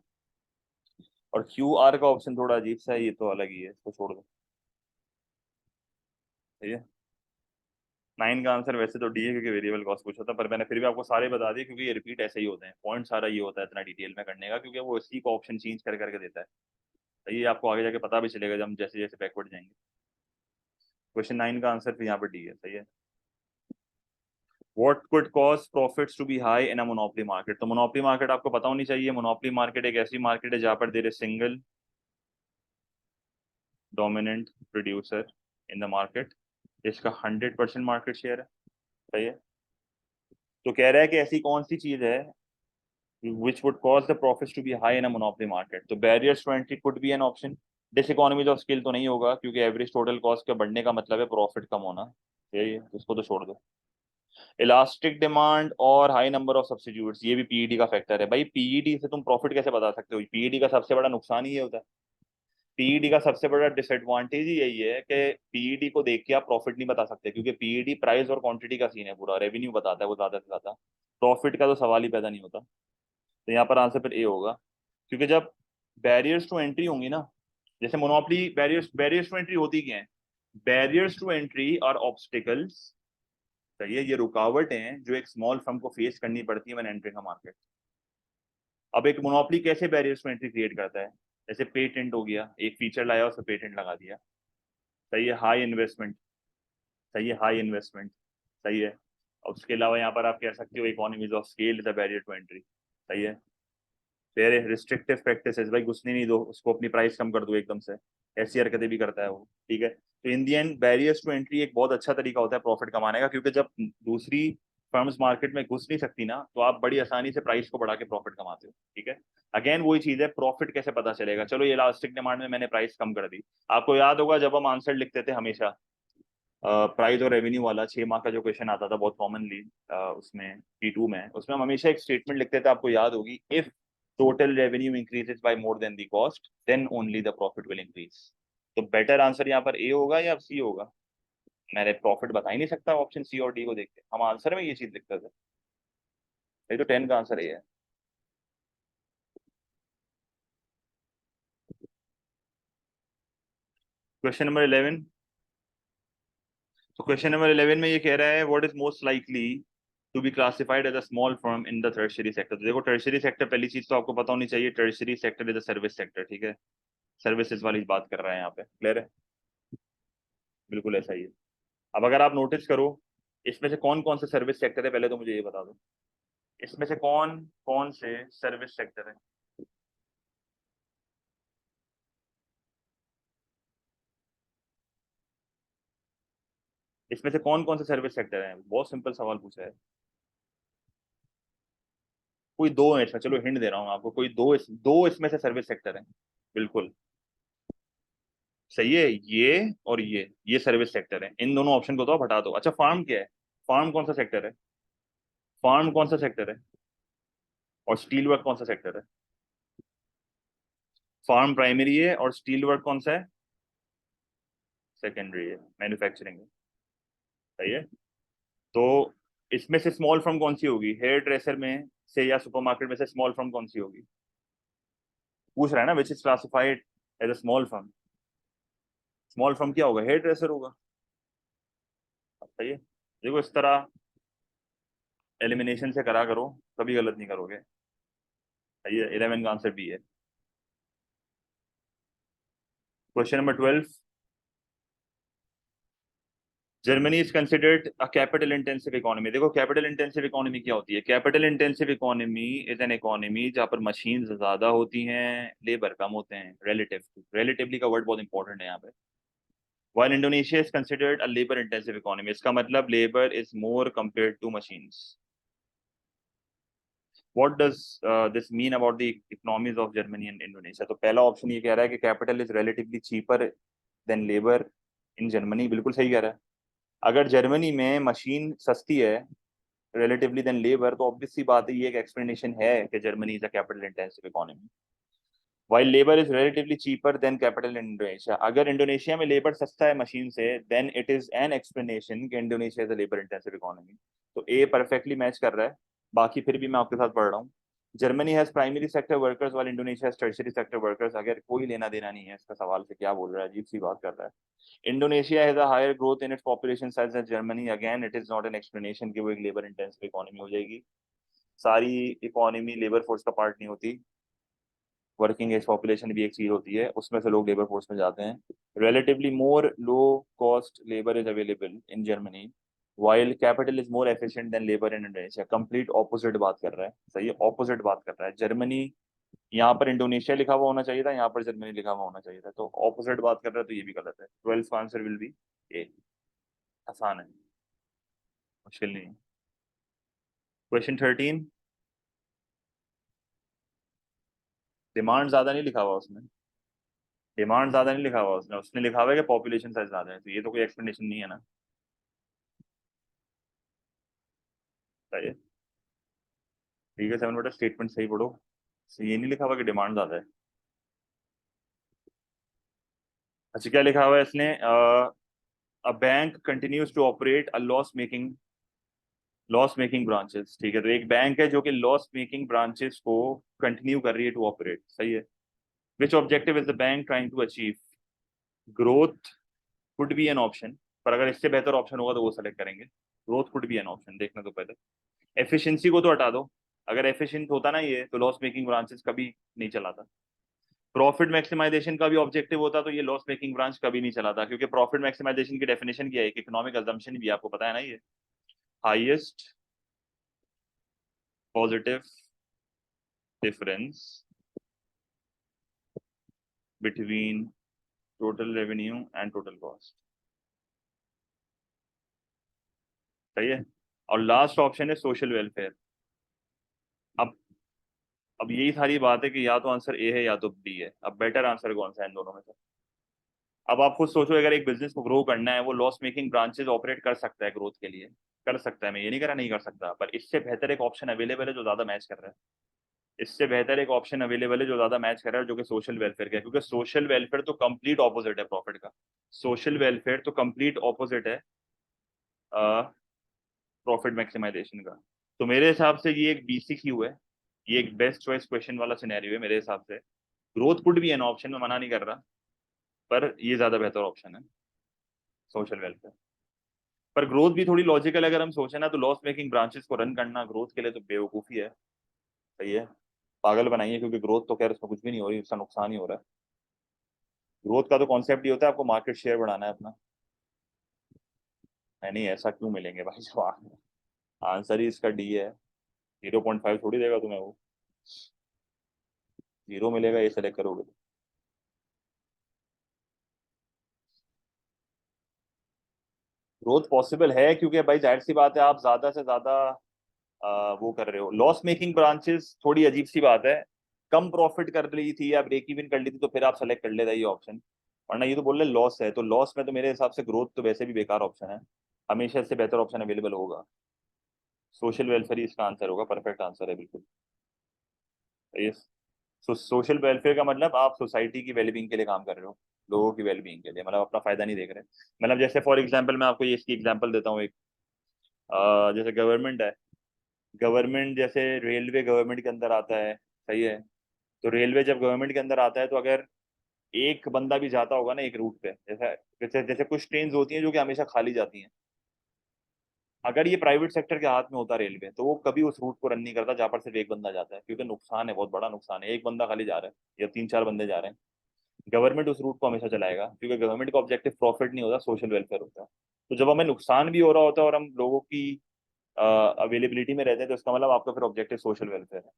और क्यू आर का ऑप्शन थोड़ा अजीब सा है, ये तो अलग ही है, इसको छोड़ दो। सही है। 9 का आंसर वैसे तो डी है, क्योंकि वेरिएबल कॉस्ट पूछा था, पर मैंने फिर भी आपको सारे बता दिए, क्योंकि ये रिपीट ऐसे ही होते हैं, पॉइंट सारा ये होता है इतना डिटेल में करने का, क्योंकि वो इसी को ऑप्शन चेंज कर करके देता है। तो ये आपको आगे जाके पता भी चलेगा जब हम जैसे जैसे बैकवर्ड जाएंगे। क्वेश्चन 9 का आंसर फिर यहाँ पर डी है। सही है। What could cause profits to be high in a monopoly market? तो मोनोपोली मार्केट आपको पता होनी चाहिए। मोनोपोली मार्केट एक ऐसी मार्केट है जहां पर there is single dominant producer in the market, इसका 100% मार्केट शेयर है। सही है। तो कह रहा है कि ऐसी कौन सी चीज है which would cause the profits to be high in a monopoly market? तो barriers to entry could be an option। Diseconomies of scale तो नहीं होगा, क्योंकि एवरेज टोटल कॉस्ट का बढ़ने का मतलब है प्रॉफिट कम होना। यही है, तो इसको तो छोड़ दो। इलास्टिक डिमांड और हाई नंबर ऑफ सब्सिट्यूट्स, ये भी पीईडी का फैक्टर है। भाई पीईडी से तुम प्रॉफिट कैसे बता सकते हो? पीईडी का सबसे बड़ा नुकसान ही ये होता है। पीईडी का सबसे बड़ा डिसएडवांटेज ही यही है कि पीईडी को देख के आप प्रॉफिट नहीं बता सकते, क्योंकि पीईडी प्राइस और क्वांटिटी का सीन है, पूरा रेवेन्यू बताता है वो ज्यादा से ज्यादा। प्रॉफिट का तो सवाल ही पैदा नहीं होता। तो यहाँ पर आंसर फिर ए होगा। क्योंकि जब बैरियर्स टू एंट्री होंगी ना, जैसे monopoly, barriers barriers to entry होती क्या है? बैरियर्स टू एंट्री और ऑब्स्टिकल्स, सही है, ये रुकावटें हैं जो एक स्मॉल फर्म को फेस करनी पड़ती है व्हेन एंटरिंग अ मार्केट। अब एक मोनोपोली कैसे बैरियर्स टू एंट्री क्रिएट करता है? जैसे पेटेंट हो गया, एक फीचर लाया उस पर पेटेंट लगा दिया। सही है। हाई इन्वेस्टमेंट, सही है, हाई इन्वेस्टमेंट। सही है। और उसके अलावा यहाँ पर आप कह सकते हो economies of scale is a barrier to entry. सही है। फिर रिस्ट्रिक्टिव प्रैक्टिसेस, भाई घुसने नहीं दो उसको, अपनी प्राइस कम कर दो एकदम से, ऐसी हरकतें भी करता है वो। ठीक है। तो इन दी एंड बैरियर्स टू एंट्री एक बहुत अच्छा तरीका होता है प्रॉफिट कमाने का, क्योंकि जब दूसरी फर्म्स मार्केट में घुस नहीं सकती ना, तो आप बड़ी आसानी से प्राइस को बढ़ा के प्रॉफिट कमाते हो। ठीक है। अगेन वही चीज है, प्रॉफिट कैसे पता चलेगा? चलो ये इलास्टिक डिमांड में मैंने प्राइस कम कर दी। आपको याद होगा जब हम आंसर लिखते थे हमेशा, प्राइस और रेवेन्यू वाला 6 माह का जो क्वेश्चन आता था बहुत कॉमनली, उसमें P2 में, उसमें हम हमेशा एक स्टेटमेंट लिखते थे, आपको याद होगी, if total revenue increases by more than the cost then only the profit will increase. तो बेटर आंसर यहाँ पर ए होगा या सी होगा? मैंने प्रॉफिट बता ही नहीं सकता ऑप्शन सी और डी को देख के, हम आंसर में ये चीज लिखते थे। ये तो 10 का आंसर ए है। Question number 11। तो क्वेश्चन नंबर 11 में ये कह रहा है what is most likely to be classified as a small firm in the tertiary sector. तो देखो टर्शियरी सेक्टर, पहली चीज तो आपको पता होनी चाहिए, tertiary sector is a service sector. ठीक है। सर्विसेज वाली बात कर रहा है यहाँ पे, क्लियर है? बिल्कुल ऐसा ही है। अब अगर आप नोटिस करो, इसमें से कौन कौन से सर्विस सेक्टर है, पहले तो मुझे ये बता दो, इसमें से कौन कौन से सर्विस सेक्टर है? इसमें से कौन कौन से सर्विस सेक्टर है? बहुत सिंपल सवाल पूछा है। कोई दो है इसमें, चलो हिंट दे रहा हूँ आपको, कोई दो इसमें से सर्विस सेक्टर है। बिल्कुल सही है। ये और ये सर्विस सेक्टर है। इन दोनों ऑप्शन को तो आप हटा दो। अच्छा, फार्म क्या है? फार्म कौन सा सेक्टर है? फार्म कौन सा सेक्टर है? और स्टील वर्क कौन सा सेक्टर है? फार्म प्राइमरी है और स्टील वर्क कौन सा है? सेकेंडरी है, मैन्युफैक्चरिंग है। सही है। तो इसमें से स्मॉल फर्म कौन सी होगी? हेयर ड्रेसर में से या सुपरमार्केट में से स्मॉल फर्म कौन सी होगी? पूछ रहा है ना, which is classified as a small firm. Small firm क्या होगा? हेयर ड्रेसर होगा। सही है। देखो इस तरह एलिमिनेशन से करा करो, कभी गलत नहीं करोगे। सही है। 11 का आंसर बी है। Question number 12। Germany is considered a capital intensive economy. देखो कैपिटल इंटेंसिव इकोनॉमी क्या होती है? Capital intensive economy is an economy जहाँ पर मशीन ज्यादा होती हैं, लेबर कम होते हैं। रिलेटिवली का वर्ड बहुत इंपॉर्टेंट है यहाँ पे। While Indonesia is considered a labor intensive economy, इसका मतलब labor is more compared to machines. What does this mean about the economies of Germany and Indonesia? तो पहला ऑप्शन ये कह रहा है कि capital is relatively cheaper than labor in Germany। बिल्कुल सही कह रहा है। अगर जर्मनी में मशीन सस्ती है relatively than labor, तो ऑब्वियस सी बात है, ये एक एक्सप्लेनेशन है कि Germany is a capital intensive economy. While labour is relatively cheaper than capital in Indonesia. अगर इंडोनेशिया में लेबर सस्ता है मशीन से, then it is an explanation कि Indonesia is a labour intensive economy. तो ए परफेक्टली मैच कर रहा है। बाकी फिर भी मैं आपके साथ पढ़ रहा हूँ। Germany has primary sector workers while Indonesia has tertiary sector workers. अगर कोई लेना देना नहीं है इसका सवाल से, क्या बोल रहा है, अजीब सी बात कर रहा है। Indonesia has a higher growth in its population size as Germany. Again it is not an explanation कि वो एक लेबर इंटेंसिव इकोनॉमी हो जाएगी। सारी इकोनॉमी लेबर फोर्स का पार्ट नहीं होती। वर्किंग एज पॉपुलेशन भी एक चीज होती है, उसमें से लोग लेबर फोर्स में जाते हैं। Relatively more low cost labour is available in Germany while capital is more efficient then labour in Indonesia. Complete opposite बात कर रहा है। सही है, ऑपोजिट बात कर रहा है। जर्मनी, यहाँ पर इंडोनेशिया लिखा हुआ होना चाहिए था, यहाँ पर जर्मनी लिखा हुआ होना चाहिए था, तो ऑपोजिट बात कर रहा है, तो ये भी गलत है। 12th का आंसर विल बी ए। आसान है, मुश्किल नहीं है। क्वेश्चन 13। डिमांड ज्यादा नहीं लिखा हुआ उसमें, डिमांड ज्यादा नहीं लिखा हुआ उसने उसने लिखा हुआ है कि पॉपुलेशन साइज ज्यादा है, तो ये तो कोई एक्सप्लेनेशन नहीं है ना। सही है, ठीक है। 7 बटा स्टेटमेंट सही पढ़ो। ये नहीं लिखा हुआ कि डिमांड ज्यादा है। अच्छा, क्या लिखा हुआ है इसने? A bank continues to operate a loss making branches. ठीक है, तो एक बैंक है जो कि लॉस मेकिंग ब्रांचेस को कंटिन्यू कर रही है टू ऑपरेट। सही है। Which objective is the bank trying to achieve? Growth could be an option, पर अगर इससे बेहतर ऑप्शन होगा तो वो सेलेक्ट करेंगे। Growth could be an option, देखना तो पहले। एफिशिएंसी को तो हटा दो। अगर एफिशिएंट होता ना ये, तो लॉस मेकिंग ब्रांचेस कभी नहीं चलाता। प्रॉफिट मैक्सिमाइजेशन का भी ऑब्जेक्टिव होता तो ये लॉस मेकिंग ब्रांच कभी नहीं चलाता, क्योंकि प्रॉफिट मैक्सिमाइजेशन की डेफिनेशन क्या है? एक इकोनॉमिक अजम्पशन भी आपको पता है ना ये। Highest positive difference between total revenue and total cost. सही है। और लास्ट ऑप्शन है सोशल वेलफेयर। अब अब यही सारी बात है कि या तो आंसर ए है या तो बी है। अब बेटर आंसर कौन सा है इन दोनों में से? अब आप खुद सोचो, अगर एक बिजनेस को ग्रो करना है, वो लॉस मेकिंग ब्रांचेस ऑपरेट कर सकता है ग्रोथ के लिए, कर सकता है, मैं ये नहीं कह रहा नहीं कर सकता, पर इससे बेहतर एक ऑप्शन अवेलेबल है जो ज्यादा मैच कर रहा है। इससे बेहतर एक ऑप्शन अवेलेबल है जो ज्यादा मैच कर रहा है, जो कि सोशल वेलफेयर का है, क्योंकि सोशल वेलफेयर तो कंप्लीट ऑपोजिट है प्रॉफिट का। सोशल वेलफेयर तो कंप्लीट ऑपोजिट है प्रॉफिट मैक्सिमाइजेशन का। तो मेरे हिसाब से ये एक BCQ है। ये एक बेस्ट चॉइस क्वेश्चन वाला सिनेरियो है मेरे हिसाब से। ग्रोथ कुड भी एन ऑप्शन, मैं मना नहीं कर रहा, पर ये ज्यादा बेहतर ऑप्शन है, सोशल वेलफेयर। पर ग्रोथ भी थोड़ी लॉजिकल, अगर हम सोचे ना, तो लॉस मेकिंग ब्रांचेस को रन करना ग्रोथ के लिए तो बेवकूफ़ी है। सही है, पागल बनाइए, क्योंकि ग्रोथ तो खैर उसमें कुछ भी नहीं हो रही, उसका नुकसान ही हो रहा है। ग्रोथ का तो कॉन्सेप्ट ये होता है आपको मार्केट शेयर बढ़ाना है अपना। नहीं नहीं, ऐसा क्यों मिलेंगे भाई जवाब? आंसर ही इसका डी है। 0.5 थोड़ी देगा तुम्हें वो, 0 मिलेगा, ये सेलेक्ट करोगे तो। ग्रोथ पॉसिबल है, क्योंकि भाई जाहिर सी बात है, आप ज्यादा से ज्यादा वो कर रहे हो। लॉस मेकिंग ब्रांचेस थोड़ी अजीब सी बात है। कम प्रॉफिट कर ली थी या ब्रेक इवन कर ली थी तो फिर आप सेलेक्ट कर लेता ये ऑप्शन, वरना ये तो बोल रहे लॉस है, तो लॉस में तो मेरे हिसाब से ग्रोथ तो वैसे भी बेकार ऑप्शन है। हमेशा इससे बेहतर ऑप्शन अवेलेबल होगा। सोशल वेलफेयर ही इसका आंसर होगा, परफेक्ट आंसर है बिल्कुल। ये सोशल वेलफेयर का मतलब आप सोसाइटी की वेलबींग के लिए काम कर रहे हो, लोगों की वेलबींग के लिए, मतलब अपना फायदा नहीं देख रहे। मतलब जैसे फॉर एग्जाम्पल मैं आपको ये इसकी एग्जाम्पल देता हूँ एक। जैसे गवर्नमेंट है, गवर्नमेंट जैसे रेलवे गवर्नमेंट के अंदर आता है। सही है। तो रेलवे जब गवर्नमेंट के अंदर आता है, तो अगर एक बंदा भी जाता होगा ना एक रूट पे, जैसे जैसे जैसे कुछ ट्रेन होती हैं जो कि हमेशा खाली जाती हैं, अगर ये प्राइवेट सेक्टर के हाथ में होता रेलवे, तो वो कभी उस रूट को रन नहीं करता जहाँ पर सिर्फ एक बंदा जाता है, क्योंकि नुकसान है, बहुत बड़ा नुकसान है, एक बंदा खाली जा रहा है या 3-4 बंदे जा रहे हैं। गवर्नमेंट उस रूट को हमेशा चलाएगा, क्योंकि गवर्नमेंट का ऑब्जेक्टिव प्रॉफिट नहीं होता, सोशल वेलफेयर होता है। तो जब हमें नुकसान भी हो रहा होता है और हम लोगों की अवेलेबिलिटी में रहते हैं, तो इसका मतलब आपका फिर ऑब्जेक्टिव सोशल वेलफेयर है।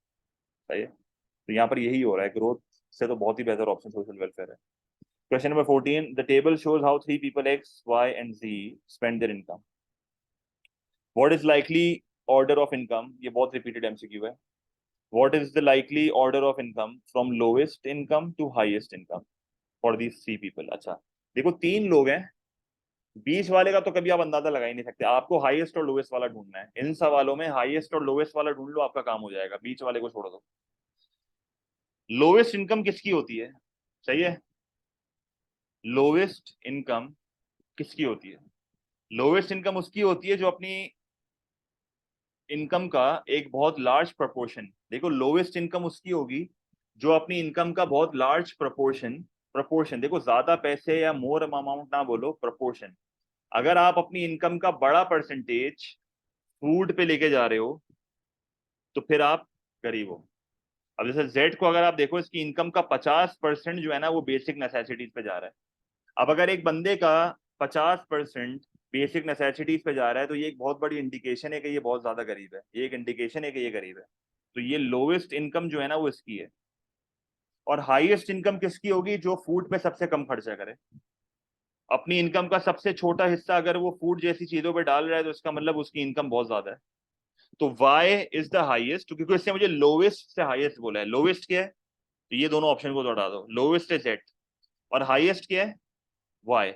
सही है। तो यहाँ पर यही हो रहा है, ग्रोथ से तो बहुत ही बेहतर ऑप्शन सोशल वेलफेयर है। Question number 14, the table shows how 3 people X, Y and Z spend their income. What is likely order of income? ये बहुत रिपीटेड MCQ है। What is the likely order of income from lowest income to highest income for these 3 people? अच्छा, देखो 3 लोग हैं, बीच वाले का तो कभी आप अंदाजा लगा ही नहीं सकते। आपको हाईएस्ट और लोएस्ट वाला ढूंढना है इन सवालों में। हाईएस्ट और लोएस्ट वाला ढूंढ लो, आपका काम हो जाएगा, बीच वाले को छोड़ दो। लोवेस्ट इनकम किसकी होती है? सही है, लोवेस्ट इनकम किसकी होती है? लोवेस्ट इनकम उसकी होती है जो अपनी इनकम का एक बहुत लार्ज प्रपोर्शन, देखो लोवेस्ट इनकम उसकी होगी जो अपनी इनकम का बहुत लार्ज प्रपोर्शन, प्रपोर्शन देखो ज्यादा पैसे या मोर अमाउंट ना बोलो, प्रपोर्शन। अगर आप अपनी इनकम का बड़ा परसेंटेज फूड पे लेके जा रहे हो तो फिर आप गरीब हो। अब जैसे जेड को अगर आप देखो, इसकी इनकम का 50% जो है ना वो बेसिक नेसेसिटीज पे जा रहा है। अब अगर एक बंदे का 50% बेसिक नेसेसिटीज पे जा रहा है तो ये एक बहुत बड़ी इंडिकेशन है कि ये बहुत ज्यादा गरीब है, ये एक इंडिकेशन है कि ये गरीब है। तो ये लोवेस्ट इनकम जो है ना वो इसकी है। और हाईएस्ट इनकम किसकी होगी? जो फूड पे सबसे कम खर्चा करे। अपनी इनकम का सबसे छोटा हिस्सा अगर वो फूड जैसी चीजों पे डाल रहा है तो इसका मतलब उसकी इनकम बहुत ज्यादा है। तो वाई इज द हाईएस्ट, क्योंकि इससे मुझे लोवेस्ट से हाईएस्ट बोला है। लोवेस्ट क्या है? तो ये दोनों ऑप्शन को तो हटा दो, लोवेस्ट है जेड और हाईएस्ट क्या है? वाई।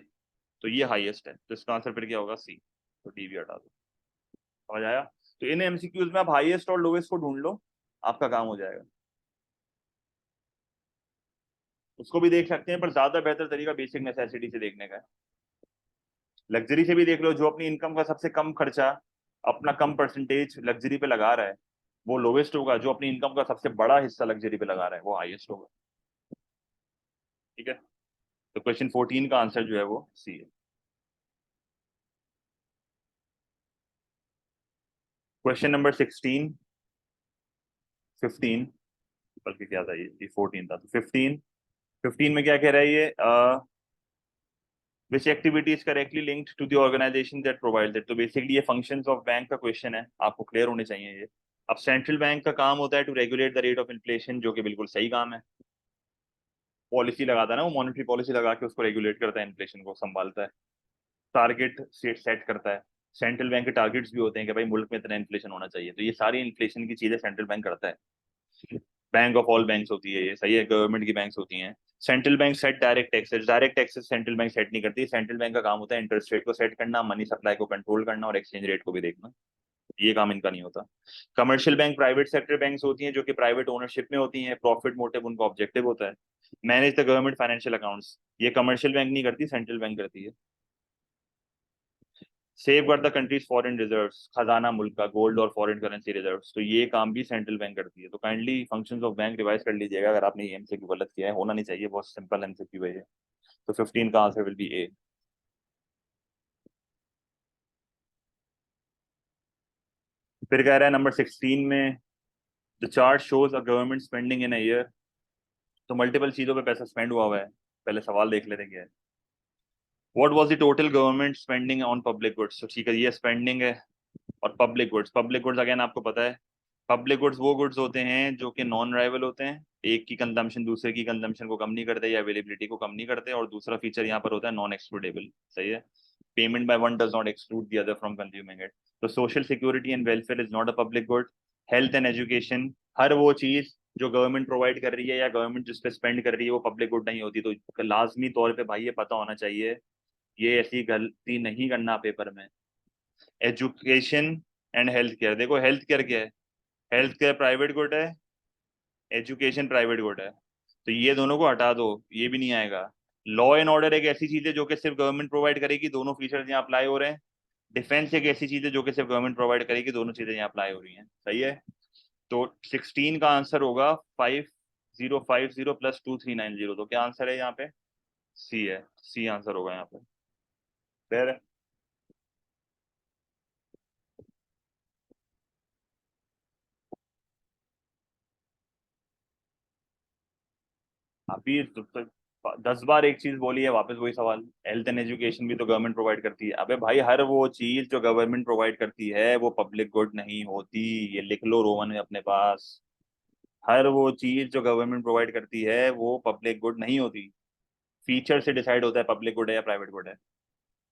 तो ये हाईएस्ट है, तो इसका आंसर फिर क्या होगा? सी। तो डी भी हटा दो। समझ आया? तो इन एमसीक्यूज में आप हाईएस्ट और लोवेस्ट को ढूंढ लो, आपका काम हो जाएगा। उसको भी देख सकते हैं पर ज्यादा बेहतर तरीका बेसिक नेसेसिटी से देखने का है। लग्जरी से भी देख लो, जो अपनी इनकम का सबसे कम खर्चा, अपना कम परसेंटेज लग्जरी पे लगा रहा है वो लोवेस्ट होगा, जो अपनी इनकम का सबसे बड़ा हिस्सा लग्जरी पे लगा रहा है वो हाईएस्ट होगा। ठीक है, तो क्वेश्चन 14 का आंसर जो है वो सी है। क्वेश्चन नंबर 16, 15, बल्कि क्या था ये 14 था, तो 15, 15 में क्या कह रहा है ये? Which activity is correctly linked to the organisation that provides it. तो बेसिकली ये फंक्शंस ऑफ बैंक का क्वेश्चन है, आपको क्लियर होने चाहिए ये। अब सेंट्रल बैंक का काम होता है to regulate the rate of inflation, जो कि बिल्कुल सही काम है। पॉलिसी लगाता है ना वो, मॉनेटरी पॉलिसी लगा के उसको रेगुलेट करता है, इन्फ्लेशन को संभालता है, टारगेट सेट करता है। सेंट्रल बैंक के टारगेट्स भी होते हैं कि भाई मुल्क में इतना इन्फ्लेशन होना चाहिए, तो ये सारी इन्फ्लेशन की चीजें सेंट्रल बैंक करता है। बैंक ऑफ ऑल बैंक्स होती है ये, सही है, गवर्नमेंट की बैंक्स होती हैं। Central bank set direct taxes, direct taxes central bank set नहीं करती। सेंट्रल बैंक का काम होता है इंटरेस्ट रेट को सेट करना, मनी सप्लाई को कंट्रोल करना और एक्सचेंज रेट को भी देखना। ये काम इनका नहीं होता। Commercial bank private sector banks होती हैं जो कि प्राइवेट ओनरशिप में होती हैं, प्रॉफिट मोटिव उनका ऑब्जेक्टिव होता है। Manage the government financial accounts, ये कमर्शियल बैंक नहीं करती, सेंट्रल बैंक करती है। Save guard the countries foreign reserves, खजाना मुल्क का, गोल्ड और फॉरेन करेंसी रिजर्व्स, तो ये काम भी सेंट्रल बैंक करती है। तो kindly functions of bank revise कर लीजिएगा अगर आपने ये एमसीक्यू गलत किया है, होना नहीं चाहिए, बहुत सिंपल एमसीक्यू है ये। तो 15 का आंसर विल बी ए। फिर कह रहा है नंबर 16 में, the chart shows a government spending in a year. तो मल्टीपल चीजों पे पैसा स्पेंड हुआ हुआ है, पहले सवाल देख लेते हैं क्या है। What was the total government spending on public goods? तो ठीक है, ये स्पेंडिंग है। और public goods, public goods again आपको पता है, पब्लिक गुड्स वो गुड्स होते हैं जो कि नॉन राइवल होते हैं। एक की कंजम्पशन दूसरे की कंजम्पशन को कम नहीं करते या अवेलेबिलिटी को कम नहीं करते, और दूसरा फीचर यहाँ पर होता है नॉन एक्सक्लूडेबल। सही है, payment by one does not exclude the other from consuming it. तो social security and welfare is not a public good. Health and education, हर वो चीज जो गवर्नमेंट प्रोवाइड कर रही है या गवर्नमेंट जिस पे स्पेंड कर रही है वो पब्लिक गुड नहीं होती। तो लाजमी तौर पे भाई ये पता होना चाहिए, ये ऐसी गलती नहीं करना पेपर में। एजुकेशन एंड हेल्थ केयर, देखो हेल्थ केयर क्या है? हेल्थ केयर प्राइवेट गुड है, एजुकेशन प्राइवेट गुड है, तो ये दोनों को हटा दो, ये भी नहीं आएगा। लॉ एंड ऑर्डर एक ऐसी चीज है जो कि सिर्फ गवर्नमेंट प्रोवाइड करेगी, दोनों फीचर्स यहाँ अप्लाई हो रहे हैं। डिफेंस एक ऐसी चीज है जो कि सिर्फ गवर्नमेंट प्रोवाइड करेगी, दोनों चीजें यहाँ अप्लाई हो रही हैं। सही है, तो 16 का आंसर होगा 5050 प्लस 2390। तो क्या आंसर है यहाँ पे? सी है, सी आंसर होगा यहाँ पे। फिर अभी 10 बार एक चीज बोली है, वापस वही सवाल। हेल्थ एंड एजुकेशन भी तो गवर्नमेंट प्रोवाइड करती है। अबे भाई हर वो चीज जो गवर्नमेंट प्रोवाइड करती है वो पब्लिक गुड नहीं होती, ये लिख लो रोमन में अपने पास। हर वो चीज जो गवर्नमेंट प्रोवाइड करती है वो पब्लिक गुड नहीं होती। फीचर से डिसाइड होता है पब्लिक गुड है या प्राइवेट गुड है।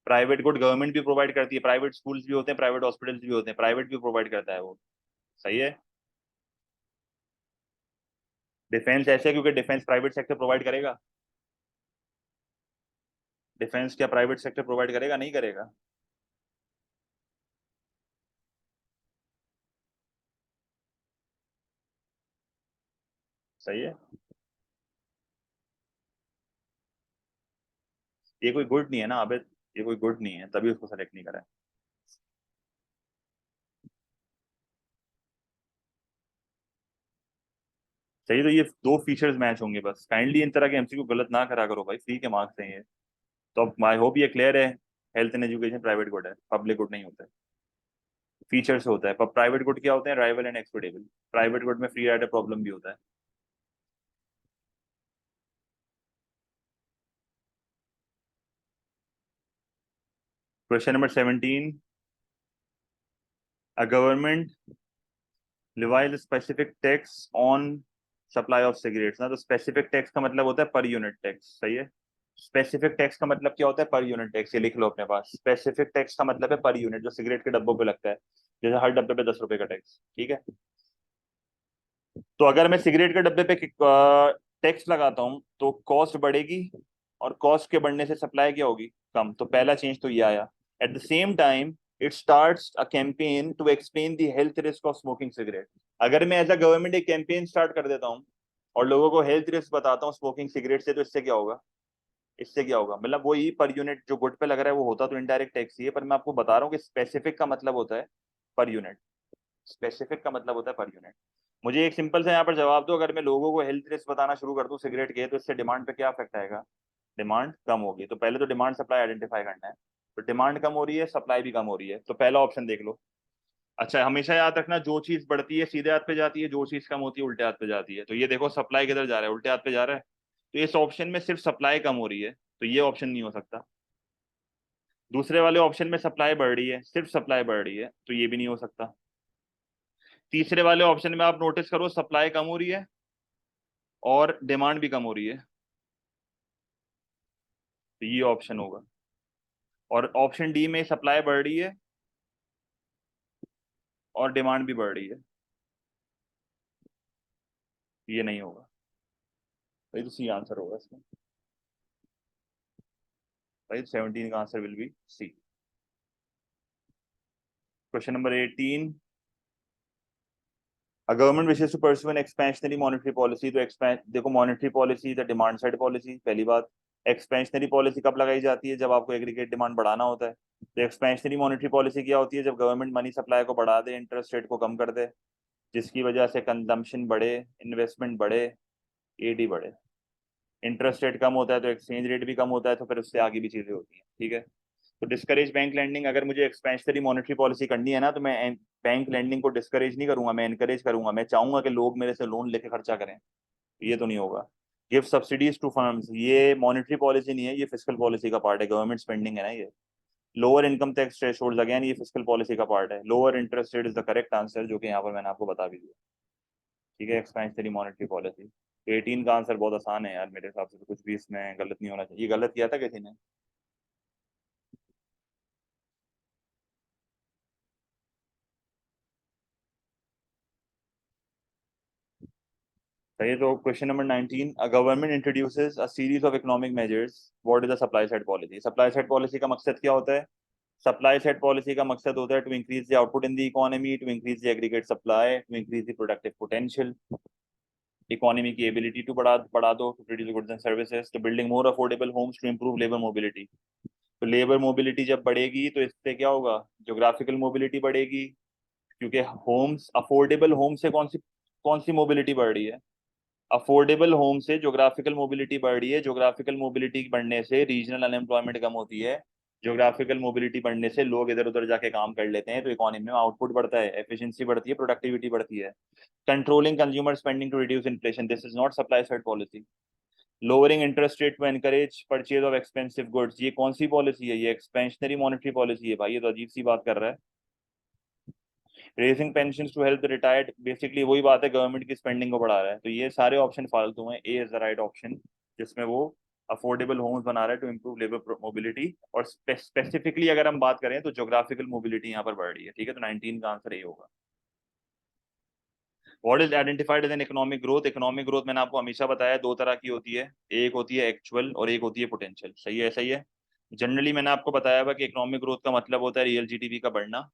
प्राइवेट गुड गवर्नमेंट भी प्रोवाइड करती है, प्राइवेट स्कूल्स भी होते हैं, प्राइवेट हॉस्पिटल्स भी होते हैं, प्राइवेट भी प्रोवाइड करता है वो। सही है। डिफेंस ऐसे है क्योंकि डिफेंस प्राइवेट सेक्टर प्रोवाइड करेगा। डिफेंस क्या प्राइवेट सेक्टर प्रोवाइड करेगा? नहीं करेगा। सही है। ये कोई गुड नहीं है ना आबिद, ये कोई गुड नहीं है, तभी उसको सेलेक्ट नहीं करा है। सही, तो ये दो फीचर्स मैच होंगे बस। काइंडली इन तरह के एमसीक्यू गलत ना करा करो भाई, फ्री के मार्क्स हैं ये। तो अब आई होप ये क्लियर है। Health and education private good है, पब्लिक गुड नहीं होता है। फीचर से होता है, पर प्राइवेट गुड क्या होते हैं? Rival and excludable. Private good में फ्री राइडर प्रॉब्लम भी होता है। Question number 17, a government levies specific tax on supply of cigarettes ना। तो स्पेसिफिक टैक्स का मतलब होता है पर यूनिट टैक्स, सही है। स्पेसिफिक टैक्स का मतलब क्या होता है? पर यूनिट टैक्स, ये लिख लो अपने पास। स्पेसिफिक टैक्स का मतलब है पर यूनिट, जो सिगरेट के डब्बों पे लगता है। जैसे हर डब्बे पे 10 रुपए का टैक्स, ठीक है। तो अगर मैं सिगरेट के डब्बे पे टैक्स लगाता हूँ तो कॉस्ट बढ़ेगी, और कॉस्ट के बढ़ने से सप्लाई क्या होगी? कम। तो पहला चेंज तो ये आया। At the same time it starts a campaign to explain the health risk of smoking cigarette. अगर मैं एज अ गवर्नमेंट एक कैंपेन स्टार्ट कर देता हूँ और लोगों को हेल्थ रिस्क बताता हूँ स्मोकिंग सिगरेट से, तो इससे क्या होगा? इससे क्या होगा मतलब वही पर यूनिट जो गुड पे लग रहा है वो होता तो इनडायरेक्ट टैक्स ही है, पर मैं आपको बता रहा हूँ कि स्पेसिफिक का मतलब होता है पर यूनिट। स्पेसिफिक का मतलब होता है पर यूनिट। मुझे एक सिंपल सा यहाँ पर जवाब दो, अगर मैं लोगों को हेल्थ रिस्क बताना शुरू कर दूं सिगरेट के, तो इससे डिमांड पे क्या इफेक्ट आएगा? डिमांड कम होगी। तो पहले तो डिमांड सप्लाई आइडेंटिफाई करना है। तो डिमांड कम हो रही है, सप्लाई भी कम हो रही है, तो पहला ऑप्शन देख लो। अच्छा, हमेशा याद रखना, जो चीज बढ़ती है सीधे हाथ पे जाती है, जो चीज कम होती है उल्टे हाथ पे जाती है। तो ये देखो सप्लाई किधर जा रहा है? उल्टे हाथ पे जा रहा है। तो इस ऑप्शन में सिर्फ सप्लाई कम हो रही है, तो ये ऑप्शन नहीं हो सकता। दूसरे वाले ऑप्शन में सप्लाई बढ़ रही है, सिर्फ सप्लाई बढ़ रही है, तो ये भी नहीं हो सकता। तीसरे वाले ऑप्शन में आप नोटिस करो, सप्लाई कम हो रही है और डिमांड भी कम हो रही है, तो ये ऑप्शन होगा। और ऑप्शन डी में सप्लाई बढ़ रही है और डिमांड भी बढ़ रही है, ये नहीं होगा। भाई तो सी आंसर होगा इसमें। भाई 17 का answer will be C. Question number 18, A government wishes to pursue an expansionary monetary policy। तो एक्सपेंस देखो, monetary policy the demand side policy, पहली बात। एक्सपेंशनरी पॉलिसी कब लगाई जाती है? जब आपको एग्रीगेट डिमांड बढ़ाना होता है। तो एक्सपेंशनरी मॉनेटरी पॉलिसी क्या होती है? जब गवर्नमेंट मनी सप्लाई को बढ़ा दे, इंटरेस्ट रेट को कम कर दे, जिसकी वजह से कंजम्पशन बढ़े, इन्वेस्टमेंट बढ़े, एडी बढ़े। इंटरेस्ट रेट कम होता है तो एक्सचेंज रेट भी कम होता है, तो फिर उससे आगे भी चीजें होती हैं, ठीक है। तो डिस्करेज बैंक लैंडिंग। अगर मुझे एक्सपेंशनरी मॉनेटरी पॉलिसी करनी है ना, तो मैं बैंक लैंडिंग को डिस्करेज नहीं करूंगा, मैं एनकरेज करूंगा। मैं चाहूंगा कि लोग मेरे से लोन लेके खर्चा करें, ये तो नहीं होगा। गिव सब्सिडीज टू फर्म्स, ये मॉनेटरी पॉलिसी नहीं है, ये फिस्कल पॉलिसी का पार्ट है, गवर्नमेंट स्पेंडिंग है ना ये। Lower income tax threshold, again ये फिस्कल पॉलिसी का पार्ट है। Lower interest rate is the correct answer, जो कि यहाँ पर मैंने आपको बता भी दिया, ठीक है। Expansionary monetary policy. 18 का आंसर बहुत आसान है यार, मेरे हिसाब से तो कुछ भी इसमें गलत नहीं होना चाहिए। ये गलत किया था किसी ने? सही है। तो question number 19, a government introduces a series of economic measures, what is the supply side policy? Supply side policy का मकसद क्या होता है? सप्लाई साइड पॉलिसी का मकसद होता है to increase the output in the economy, to increase the aggregate supply, to increase the productive potential. Economy की एबिलिटी टू बढ़ा बढ़ा दो, to produce goods and services, to building more affordable homes, to improve labour mobility. तो labour mobility जब बढ़ेगी तो इससे क्या होगा? ज्योग्राफिकल मोबिलिटी बढ़ेगी, क्योंकि होम्स, अफोर्डेबल होम से कौन सी मोबिलिटी बढ़ रही है? अफोर्डेबल होम से ज्योग्राफिकल मोबिलिटी बढ़ रही है। ज्योग्राफिकल मोबिलिटी बढ़ने से रीजनल अनएम्प्लॉयमेंट कम होती है। ज्योग्राफिकल मोबिलिटी बढ़ने से लोग इधर उधर जाके काम कर लेते हैं, तो इकोनॉमी में आउटपुट बढ़ता है, एफिशिएंसी बढ़ती है, प्रोडक्टिविटी बढ़ती है। Controlling consumer spending to reduce inflation, this is not supply side policy. Lowering interest rate to encourage purchase of expensive goods, ये कौन सी पॉलिसी है? ये एक्सपेंशनरी मॉनेटरी पॉलिसी है भाई, ये तो अजीब सी बात कर रहा है। Raising pension to help the retired, basically वही बात है, गवर्नमेंट की स्पेंडिंग को बढ़ा रहा है। तो ये सारे ऑप्शन फालतू हैं, ए इज द राइट ऑप्शन, जिसमें वो अफोर्डेबल होम्स बना रहा है टू इम्प्रूव लेबर मोबिलिटी। और स्पेसिफिकली अगर हम बात करें तो ज्योग्राफिकल मोबिलिटी यहाँ पर बढ़ रही है, ठीक है। तो 19 का आंसर ए होगा। What is identified as an economic growth? Economic growth मैंने आपको हमेशा बताया दो तरह की होती है, एक होती है एक्चुअल और एक होती है पोटेंशियल, सही है? सही है। जनरली मैंने आपको बताया हुआ कि इकोनॉमिक ग्रोथ का मतलब होता है रियल जीडीपी का बढ़ना,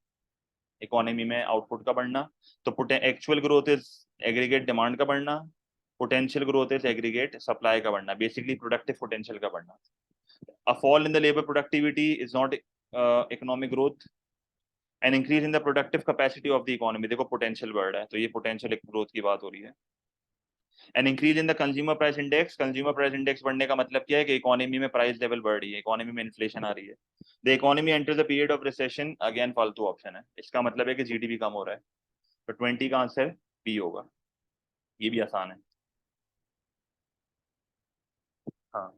इकोनॉमी में आउटपुट का बढ़ना। तो actual growth is aggregate demand का बढ़ना, potential growth is aggregate supply का बढ़ना, बेसिकली प्रोडक्टिव पोटेंशियल का बढ़ना। A fall in the labor productivity is not economic growth. An increase in the productive capacity of the economy, देखो potential word है, तो ये potential growth की बात हो रही है. An increase in the consumer price index, consumer price index बढ़ने का मतलब क्या है कि इकोनॉमी में प्राइस लेवल बढ़ रही है, इकोनॉमी में इन्फ्लेशन आ रही है. The economy enters the period of recession, again फालतू ऑप्शन है, इसका मतलब है कि जीडीपी कम हो रहा है. तो 20 का आंसर बी होगा. ये भी आसान है. हाँ.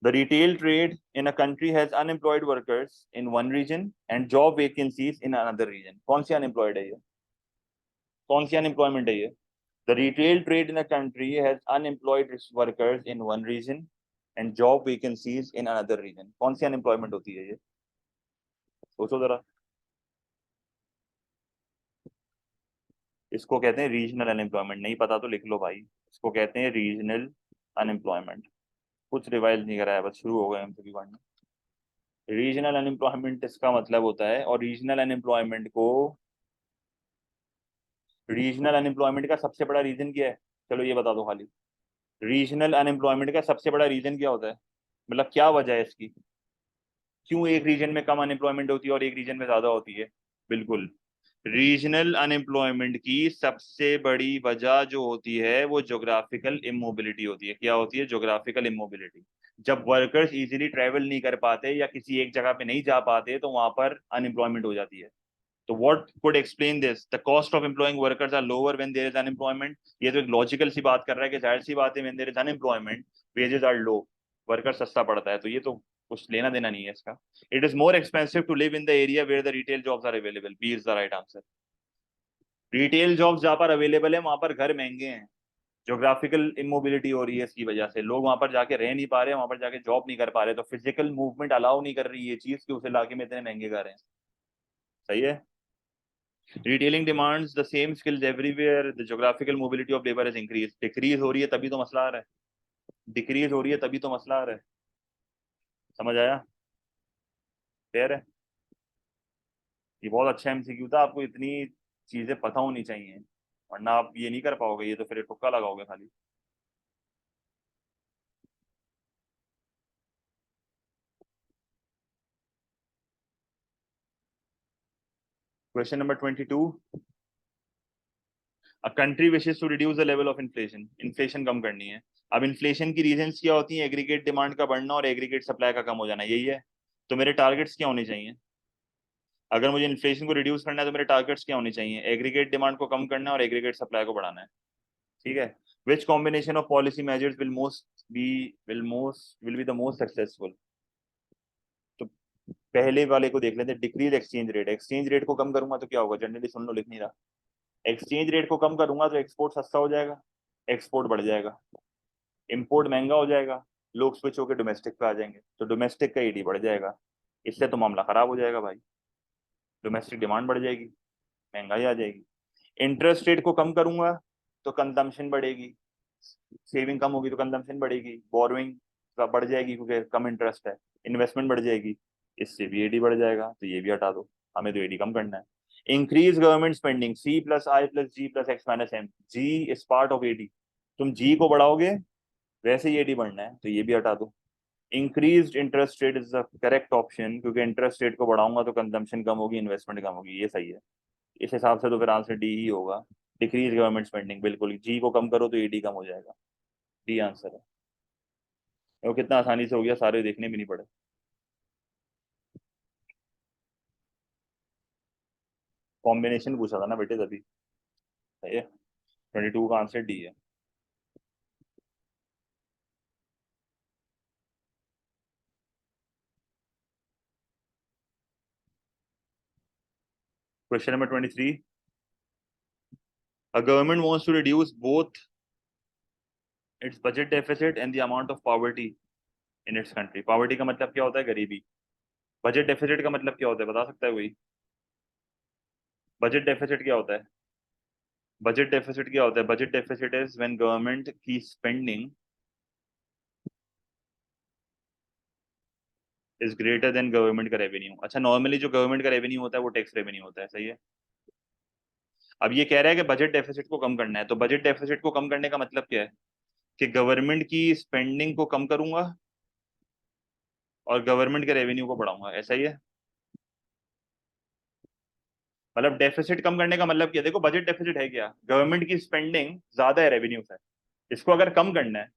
The retail trade in a country has unemployed workers in one region and job vacancies in another region. कौन सी unemployed है ये? कौन सी unemployment है ये? The retail trade in a country has unemployed workers in one region and job vacancies in another region. कौन सी unemployment होती है ये? सोचो जरा. इसको कहते हैं रीजनल अनएम्प्लॉयमेंट. नहीं पता तो लिख लो भाई. इसको कहते हैं रीजनल अनएम्प्लॉयमेंट. कुछ रिवाइज नहीं कराया, बस शुरू हो गए हम सभी पढ़ना. रीजनल अनएम्प्लॉयमेंट इसका मतलब होता है, और रीजनल अनएम्प्लॉयमेंट को, रीजनल अनएम्प्लॉयमेंट का सबसे बड़ा रीजन क्या है? चलो ये बता दो खाली. रीजनल अनएम्प्लॉयमेंट का सबसे बड़ा रीजन क्या होता है? मतलब क्या वजह है इसकी? क्यों एक रीजन में कम अनएम्प्लॉयमेंट होती है और एक रीजन में ज्यादा होती है? बिल्कुल. रीजनल अनएम्प्लॉयमेंट की सबसे बड़ी वजह जो होती है वो ज्योग्राफिकल इमोबिलिटी होती है. क्या होती है? Geographical immobility. जब वर्कर्स इजीली ट्रेवल नहीं कर पाते या किसी एक जगह पे नहीं जा पाते तो वहां पर अनएम्प्लॉयमेंट हो जाती है. तो what could explain this? The cost of employing workers are lower when there is unemployment. ये तो एक लॉजिकल सी बात कर रहा है कि जाहिर सी बात है when there is unemployment wages are low, worker सस्ता पड़ता है. तो ये तो कुछ लेना देना नहीं है इसका. It is more expensive to live in the area where the retail jobs are available. B is the right answer. Retail jobs जहां पर अवेलेबल है वहां पर घर महंगे हैं. ज्योग्राफिकल इमोबिलिटी हो रही है, इसकी वजह से लोग वहां पर जाके रह नहीं पा रहे, वहां पर जाके जॉब नहीं कर पा रहे. तो फिजिकल मूवमेंट अलाउ नहीं कर रही ये चीज कि उस इलाके में इतने महंगे घर हैं. सही है. Retailing demands the same skills everywhere. The geographical mobility of labor has increased. Decrease हो रही है तभी तो मसला आ रहा है. Decrease हो रही है तभी तो मसला आ रहा है. समझ आया? फेयर है. ये बहुत अच्छा एमसीक्यू था. आपको इतनी चीजें पता होनी चाहिए, वरना आप ये नहीं कर पाओगे. ये तो फिर तुक्का लगाओगे खाली. Question number 22. A country wishes to reduce the level of inflation. Inflation कम करनी है. अब इन्फ्लेशन की रीजंस क्या होती हैं? एग्रीगेट डिमांड का बढ़ना और एग्रीगेट सप्लाई का कम हो जाना. यही है. तो मेरे टारगेट्स क्या होने चाहिए? अगर मुझे इन्फ्लेशन को रिड्यूस करना है तो मेरे टारगेट्स क्या होने चाहिए? एग्रीगेट डिमांड को कम करना है और एग्रीगेट सप्लाई को बढ़ाना है. ठीक है. Which combination of policy measures will be the most successful? तो पहले वाले को देख लेते हैं. Decrease exchange rate. Exchange rate को कम करूंगा तो क्या होगा? जनरली सुन लो, लिख नहीं रहा. एक्सचेंज रेट को कम करूंगा तो एक्सपोर्ट सस्ता हो जाएगा, एक्सपोर्ट बढ़ जाएगा. इंपोर्ट महंगा हो जाएगा, लोग स्विच होकर डोमेस्टिक पे आ जाएंगे, तो डोमेस्टिक का ईडी बढ़ जाएगा. इससे तो मामला खराब हो जाएगा भाई. डोमेस्टिक डिमांड बढ़ जाएगी, महंगाई आ जाएगी. इंटरेस्ट रेट को कम करूंगा तो कंजम्पशन बढ़ेगी, सेविंग कम होगी तो कंजम्पशन बढ़ेगी, बोरोइंग बढ़ जाएगी क्योंकि कम इंटरेस्ट है, इन्वेस्टमेंट बढ़ जाएगी, इससे भी एडी बढ़ जाएगा. तो ये भी हटा दो, हमें तो एडी कम करना है. Increase government spending. C plus I plus G plus X minus M. G is part of AD. तुम जी को बढ़ाओगे वैसे ही एडी बढ़ना है, तो ये भी हटा दो. Increase interest rate is the correct option, क्योंकि इंटरेस्ट रेट को बढ़ाऊंगा तो कंजम्पशन कम होगी, इन्वेस्टमेंट कम होगी. ये सही है. इस हिसाब से तो फिर आंसर डी ही होगा. Decrease government spending. बिल्कुल, जी को कम करो तो ईडी कम हो जाएगा. डी आंसर है. वो कितना आसानी से हो गया, सारे देखने भी नहीं पड़े. कॉम्बिनेशन पूछा था ना बेटे तभी. सही है. 22 का आंसर डी है. Question number 23. A government wants to reduce both its budget deficit and the amount of poverty in its country. Poverty का मतलब क्या होता है? गरीबी. बजट डेफिसिट का मतलब क्या होता है? बता सकता है कोई? बजट डेफिसिट क्या होता है? बजट डेफिसिट क्या होता है? Budget deficit is when government की spending is greater than government का रेवेन्यू. अच्छा, नॉर्मली जो गवर्नमेंट का रेवेन्यू होता है वो टैक्स रेवेन्यू होता है. सही है. अब ये कह रहा है कि बजट डेफिसिट को कम करना है, तो बजट डेफिसिट को कम करने का मतलब क्या है? कि गवर्नमेंट की स्पेंडिंग को कम करूंगा और गवर्नमेंट के रेवेन्यू को बढ़ाऊंगा, ऐसा ही है। मतलब डेफिसिट कम करने का मतलब क्या, देखो बजट डेफिसिट है क्या, गवर्नमेंट की स्पेंडिंग ज्यादा है रेवेन्यू से, इसको अगर कम करना है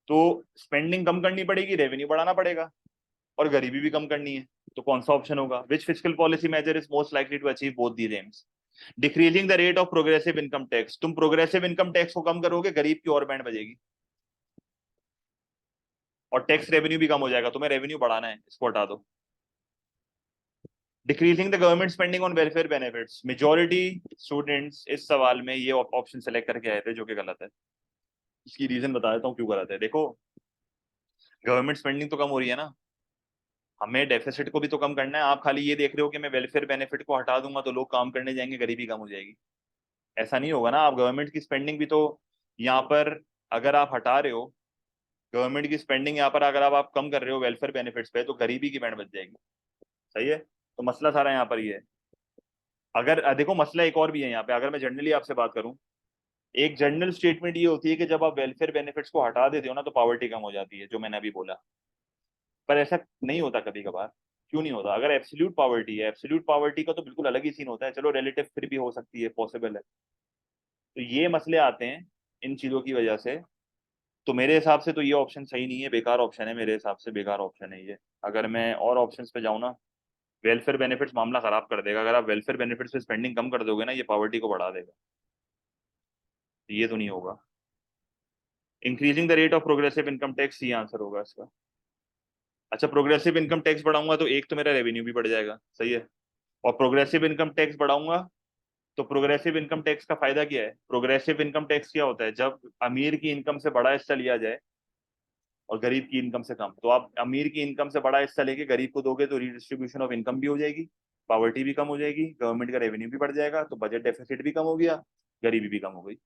तो स्पेंडिंग कम करनी पड़ेगी, रेवेन्यू बढ़ाना पड़ेगा, और गरीबी भी कम करनी है। तो कौन सा ऑप्शन होगा, which fiscal policy measure is most likely to achieve both these aims? Decreasing the rate of progressive income tax, तुम प्रोग्रेसिव इनकम टैक्स को कम करोगे, गरीब की और बैंड बजेगी, और टैक्स रेवेन्यू भी कम हो जाएगा, तुम्हें रेवेन्यू बढ़ाना है, इसको हटा दो। Decreasing the government spending on welfare benefits, majority students इस सवाल में ये ऑप्शन सेलेक्ट करके आए थे, जो कि गलत है। इसकी रीजन बता देता हूँ क्यों गलत है। देखो, गवर्नमेंट स्पेंडिंग तो कम हो रही है ना, हमें डेफिसिट को भी तो कम करना है। आप खाली ये देख रहे हो कि मैं वेलफेयर बेनिफिट को हटा दूंगा तो लोग काम करने जाएंगे, गरीबी कम हो जाएगी, ऐसा नहीं होगा ना। आप गवर्नमेंट की स्पेंडिंग भी तो यहाँ पर अगर आप हटा रहे हो, गवर्नमेंट की स्पेंडिंग यहाँ पर अगर आप कम कर रहे हो वेलफेयर बेनिफिट्स पे, तो गरीबी की बैंड बच जाएगी। सही है, तो मसला सारा यहाँ पर ये है। अगर देखो मसला एक और भी है यहाँ पे, अगर मैं जनरली आपसे बात करूं, एक जनरल स्टेटमेंट ये होती है कि जब आप वेलफेयर बेनिफिट्स को हटा देते हो ना तो पॉवर्टी कम हो जाती है, जो मैंने अभी बोला। पर ऐसा नहीं होता कभी कभार। क्यों नहीं होता? अगर एब्सोल्यूट पॉवर्टी है, एब्सोल्यूट पॉवर्टी का तो बिल्कुल अलग ही सीन होता है, चलो रिलेटिव फिर भी हो सकती है, पॉसिबल है। तो ये मसले आते हैं इन चीजों की वजह से। तो मेरे हिसाब से तो ये ऑप्शन सही नहीं है, बेकार ऑप्शन है, मेरे हिसाब से बेकार ऑप्शन है ये। अगर मैं और ऑप्शंस पे जाऊँ ना, वेलफेयर बेनिफिट्स मामला खराब कर देगा। अगर आप वेलफेयर बेनिफिट्स पे स्पेंडिंग कम कर दोगे ना, ये पॉवर्टी को बढ़ा देगा, तो ये तो नहीं होगा। Increasing the rate of progressive income tax, ये आंसर होगा इसका। अच्छा, प्रोग्रेसिव इनकम टैक्स बढ़ाऊंगा तो एक तो मेरा रेवेन्यू भी बढ़ जाएगा, सही है। और प्रोग्रेसिव इनकम टैक्स बढ़ाऊंगा तो प्रोग्रेसिव इनकम टैक्स का फायदा क्या है? प्रोग्रेसिव इनकम टैक्स क्या होता है, जब अमीर की इनकम से बड़ा हिस्सा लिया जाए और गरीब की इनकम से कम, तो आप अमीर की इनकम से बड़ा हिस्सा लेके गरीब को दोगे तो रीडिस्ट्रीब्यूशन ऑफ इनकम भी हो जाएगी, पॉवर्टी भी कम हो जाएगी, गवर्नमेंट का रेवेन्यू भी बढ़ जाएगा, तो बजट डेफिसिट भी कम हो गया, गरीबी भी कम हो गई।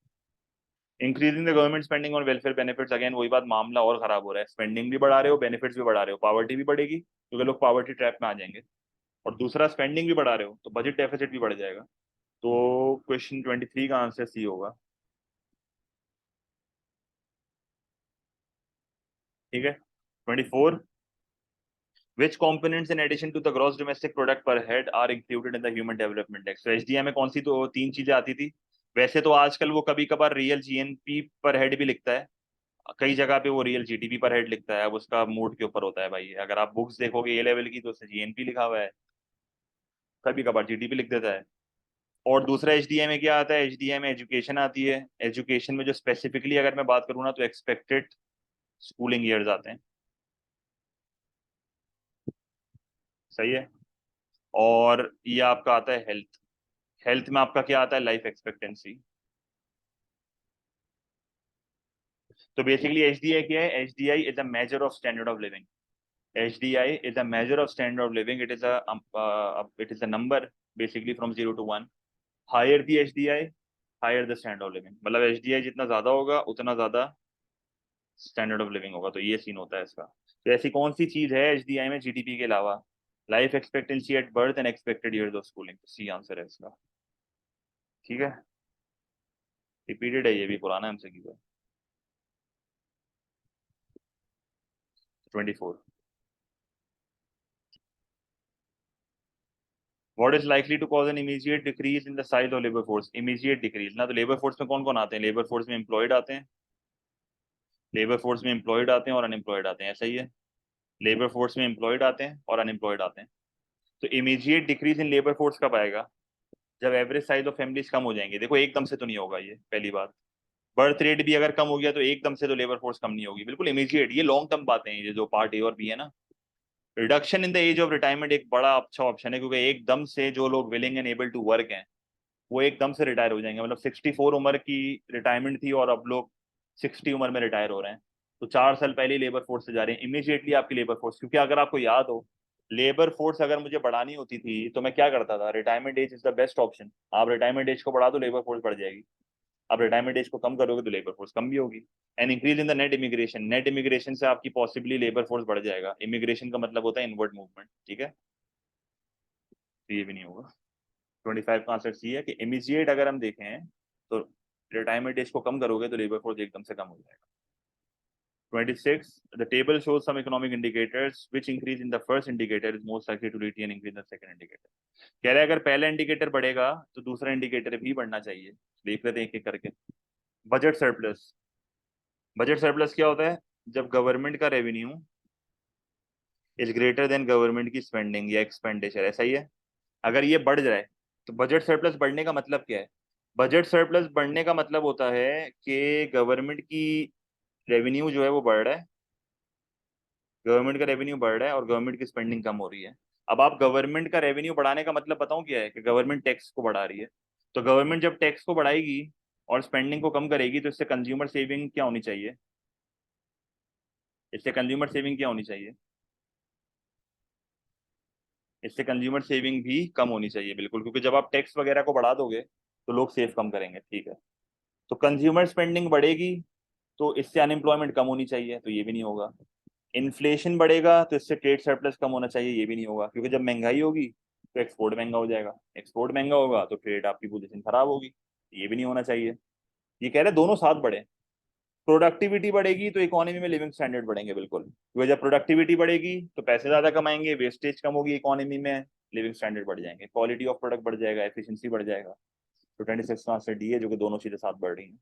Increasing the government spending on welfare benefits, again वही बात, मामला और खराब हो रहा है, स्पेंडिंग भी बढ़ा रहे हो, बेनिफिट्स भी बढ़ा रहे हो, पॉवर्टी भी बढ़ेगी क्योंकि लोग पॉवर्टी ट्रैप में आ जाएंगे, और दूसरा स्पेंडिंग भी बढ़ा रहे हो तो बजट डेफिसिट भी बढ़ जाएगा। तो क्वेश्चन 23 का आंसर सी होगा। ठीक है। 24, which components in addition to the gross domestic product per head are included in the human development index? तो एचडीआई में कौन सी तो तीन चीजें आती थी। वैसे तो आजकल वो कभी कभार रियल जीएनपी पर हेड भी लिखता है, कई जगह पे वो रियल जीडीपी पर हेड लिखता है, अब उसका मूड के ऊपर होता है भाई। अगर आप बुक्स देखोगे ए लेवल की तो उसमें जीएनपी लिखा हुआ है, कभी कभार जीडीपी लिख देता है। और दूसरा एचडीआई में क्या आता है, एचडीआई में एजुकेशन आती है, एजुकेशन में जो स्पेसिफिकली अगर मैं बात करूँ ना तो एक्सपेक्टेड स्कूलिंग ईयर्स आते हैं। सही है। और ये आपका आता है हेल्थ, हेल्थ में आपका क्या आता है, लाइफ एक्सपेक्टेंसी। तो बेसिकली एचडीआई क्या है, HDI is a measure of standard of living, HDI is a measure of standard of living, it is a number basically from 0 to 1, higher the HDI higher the standard of living, मतलब HDI जितना ज्यादा होगा उतना ज्यादा standard of living होगा, तो ये scene होता है इसका। तो ऐसी कौन सी चीज है एचडीआई में जीडीपी के अलावा? Life expectancy at birth and expected years of schooling, C answer है इसका। ठीक है, रिपीटेड है, ये भी पुराना एमसीक्यू है। 24, what is likely to cause an immediate decrease in the size of labour force? Immediate decrease ना, तो लेबर फोर्स में कौन कौन आते हैं, लेबर फोर्स में एम्प्लॉयड आते हैं, लेबर फोर्स में एम्प्लॉयड आते हैं और अनएम्प्लॉयड आते हैं, ऐसा ही है। लेबर फोर्स में एम्प्लॉयड आते हैं और अनएम्प्लॉयड आते हैं। तो immediate decrease in labour force कब आएगा? जब एवरेज साइज ऑफ फैमिलीज कम हो जाएंगे। देखो एकदम से तो नहीं होगा ये, पहली बात। बर्थ रेट भी अगर कम हो गया तो एकदम से तो लेबर फोर्स कम नहीं होगी, बिल्कुल इमीडिएट, ये लॉन्ग टर्म बातें हैं, ये जो पार्ट ए और बी है ना। Reduction in the age of retirement एक बड़ा अच्छा ऑप्शन है, क्योंकि एकदम से जो लोग willing and able to work हैं वो एकदम से रिटायर हो जाएंगे, मतलब 64 उम्र की रिटायरमेंट थी और अब लोग 60 उम्र में रिटायर हो रहे हैं, तो 4 साल पहले लेबर फोर्स से जा रहे हैं इमीडिएटली आपकी लेबर फोर्स। क्योंकि अगर आपको याद हो, लेबर फोर्स अगर मुझे बढ़ानी होती थी तो मैं क्या करता था, retirement age is the best option, आप रिटायरमेंट एज को बढ़ा दो लेबर फोर्स बढ़ जाएगी। आप रिटायरमेंट एज को कम करोगे तो लेबर फोर्स कम भी होगी। And increase in the net immigration, net immigration से आपकी पॉसिबली लेबर फोर्स बढ़ जाएगा, इमिग्रेशन का मतलब होता है इनवर्ड मूवमेंट, ठीक है, तो ये भी नहीं होगा। 25 का आंसर सी है कि इमीजिएट अगर हम देखें तो रिटायरमेंट एज को कम करोगे तो लेबर फोर्स एकदम से कम हो जाएगा। 26, the table shows some economic indicators which increase in the first indicator is most likely to lead to an increase in the second indicator. कह रहे हैं अगर पहला इंडिकेटर बढ़ेगा तो दूसरा इंडिकेटर भी बढ़ना चाहिए. देख लेते हैं एक एक करके. Budget surplus. बजट सरप्लस क्या होता है? जब गवर्नमेंट का revenue is greater than government की स्पेंडिंग या एक्सपेंडिचर, ऐसा ही है. अगर ये बढ़ जाए तो बजट सरप्लस बढ़ने का मतलब क्या है? बजट सरप्लस बढ़ने का मतलब होता है कि गवर्नमेंट की रेवेन्यू जो है वो बढ़ रहा है, गवर्नमेंट का रेवेन्यू बढ़ रहा है और गवर्नमेंट की स्पेंडिंग कम हो रही है. अब आप गवर्नमेंट का रेवेन्यू बढ़ाने का मतलब बताऊं क्या है? कि गवर्नमेंट टैक्स को बढ़ा रही है. तो गवर्नमेंट जब टैक्स को बढ़ाएगी और स्पेंडिंग को कम करेगी तो इससे कंज्यूमर सेविंग क्या होनी चाहिए? इससे कंज्यूमर सेविंग क्या होनी चाहिए? इससे कंज्यूमर सेविंग भी कम होनी चाहिए, बिल्कुल, क्योंकि जब आप टैक्स वगैरह को बढ़ा दोगे तो लोग सेव कम करेंगे. ठीक है. तो कंज्यूमर स्पेंडिंग बढ़ेगी तो इससे अनएम्प्लॉयमेंट कम होनी चाहिए, तो ये भी नहीं होगा. इन्फ्लेशन बढ़ेगा तो इससे ट्रेड सरप्लस कम होना चाहिए, ये भी नहीं होगा, क्योंकि जब महंगाई होगी तो एक्सपोर्ट महंगा हो जाएगा, एक्सपोर्ट महंगा होगा तो ट्रेड आपकी पोजीशन खराब होगी, ये भी नहीं होना चाहिए. ये कह रहे दोनों साथ बढ़े. प्रोडक्टिविटी बढ़ेगी तो इकोनॉमी में लिविंग स्टैंडर्ड बढ़ेंगे, बिल्कुल, क्योंकि जब प्रोडक्टिविटी बढ़ेगी तो पैसे ज्यादा कमाएंगे, वेस्टेज कम होगी इकोनॉमी में, लिविंग स्टैंडर्ड बढ़ जाएंगे, क्वालिटी ऑफ प्रोडक्ट बढ़ जाएगा, एफिशिएंसी बढ़ जाएगा. तो 26 का आंसर डी है, जो कि दोनों चीजें साथ बढ़ रही हैं.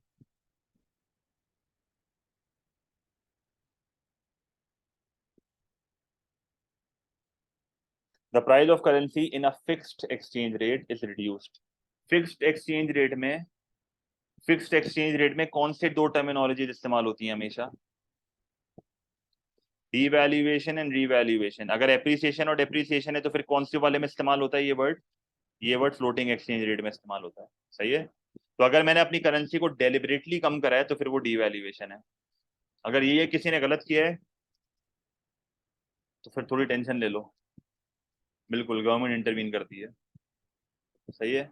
The price of currency in a fixed exchange rate is reduced. Fixed exchange rate में, फिक्स्ड एक्सचेंज रेट में कौन से दो टर्मिनोलॉजीज इस्तेमाल होती हैं हमेशा? Devaluation and revaluation. अगर एप्रिसिएशन और डेप्रिसिएशन है तो फिर कौन से वाले में इस्तेमाल होता है ये वर्ड? ये वर्ड फ्लोटिंग एक्सचेंज रेट में इस्तेमाल होता है. सही है. तो अगर मैंने अपनी करेंसी को डेलिबरेटली कम करा है तो फिर वो डीवैल्यूएशन है. अगर ये किसी ने गलत किया है तो फिर थोड़ी टेंशन ले लो, बिल्कुल गवर्नमेंट इंटरवीन करती है. सही है.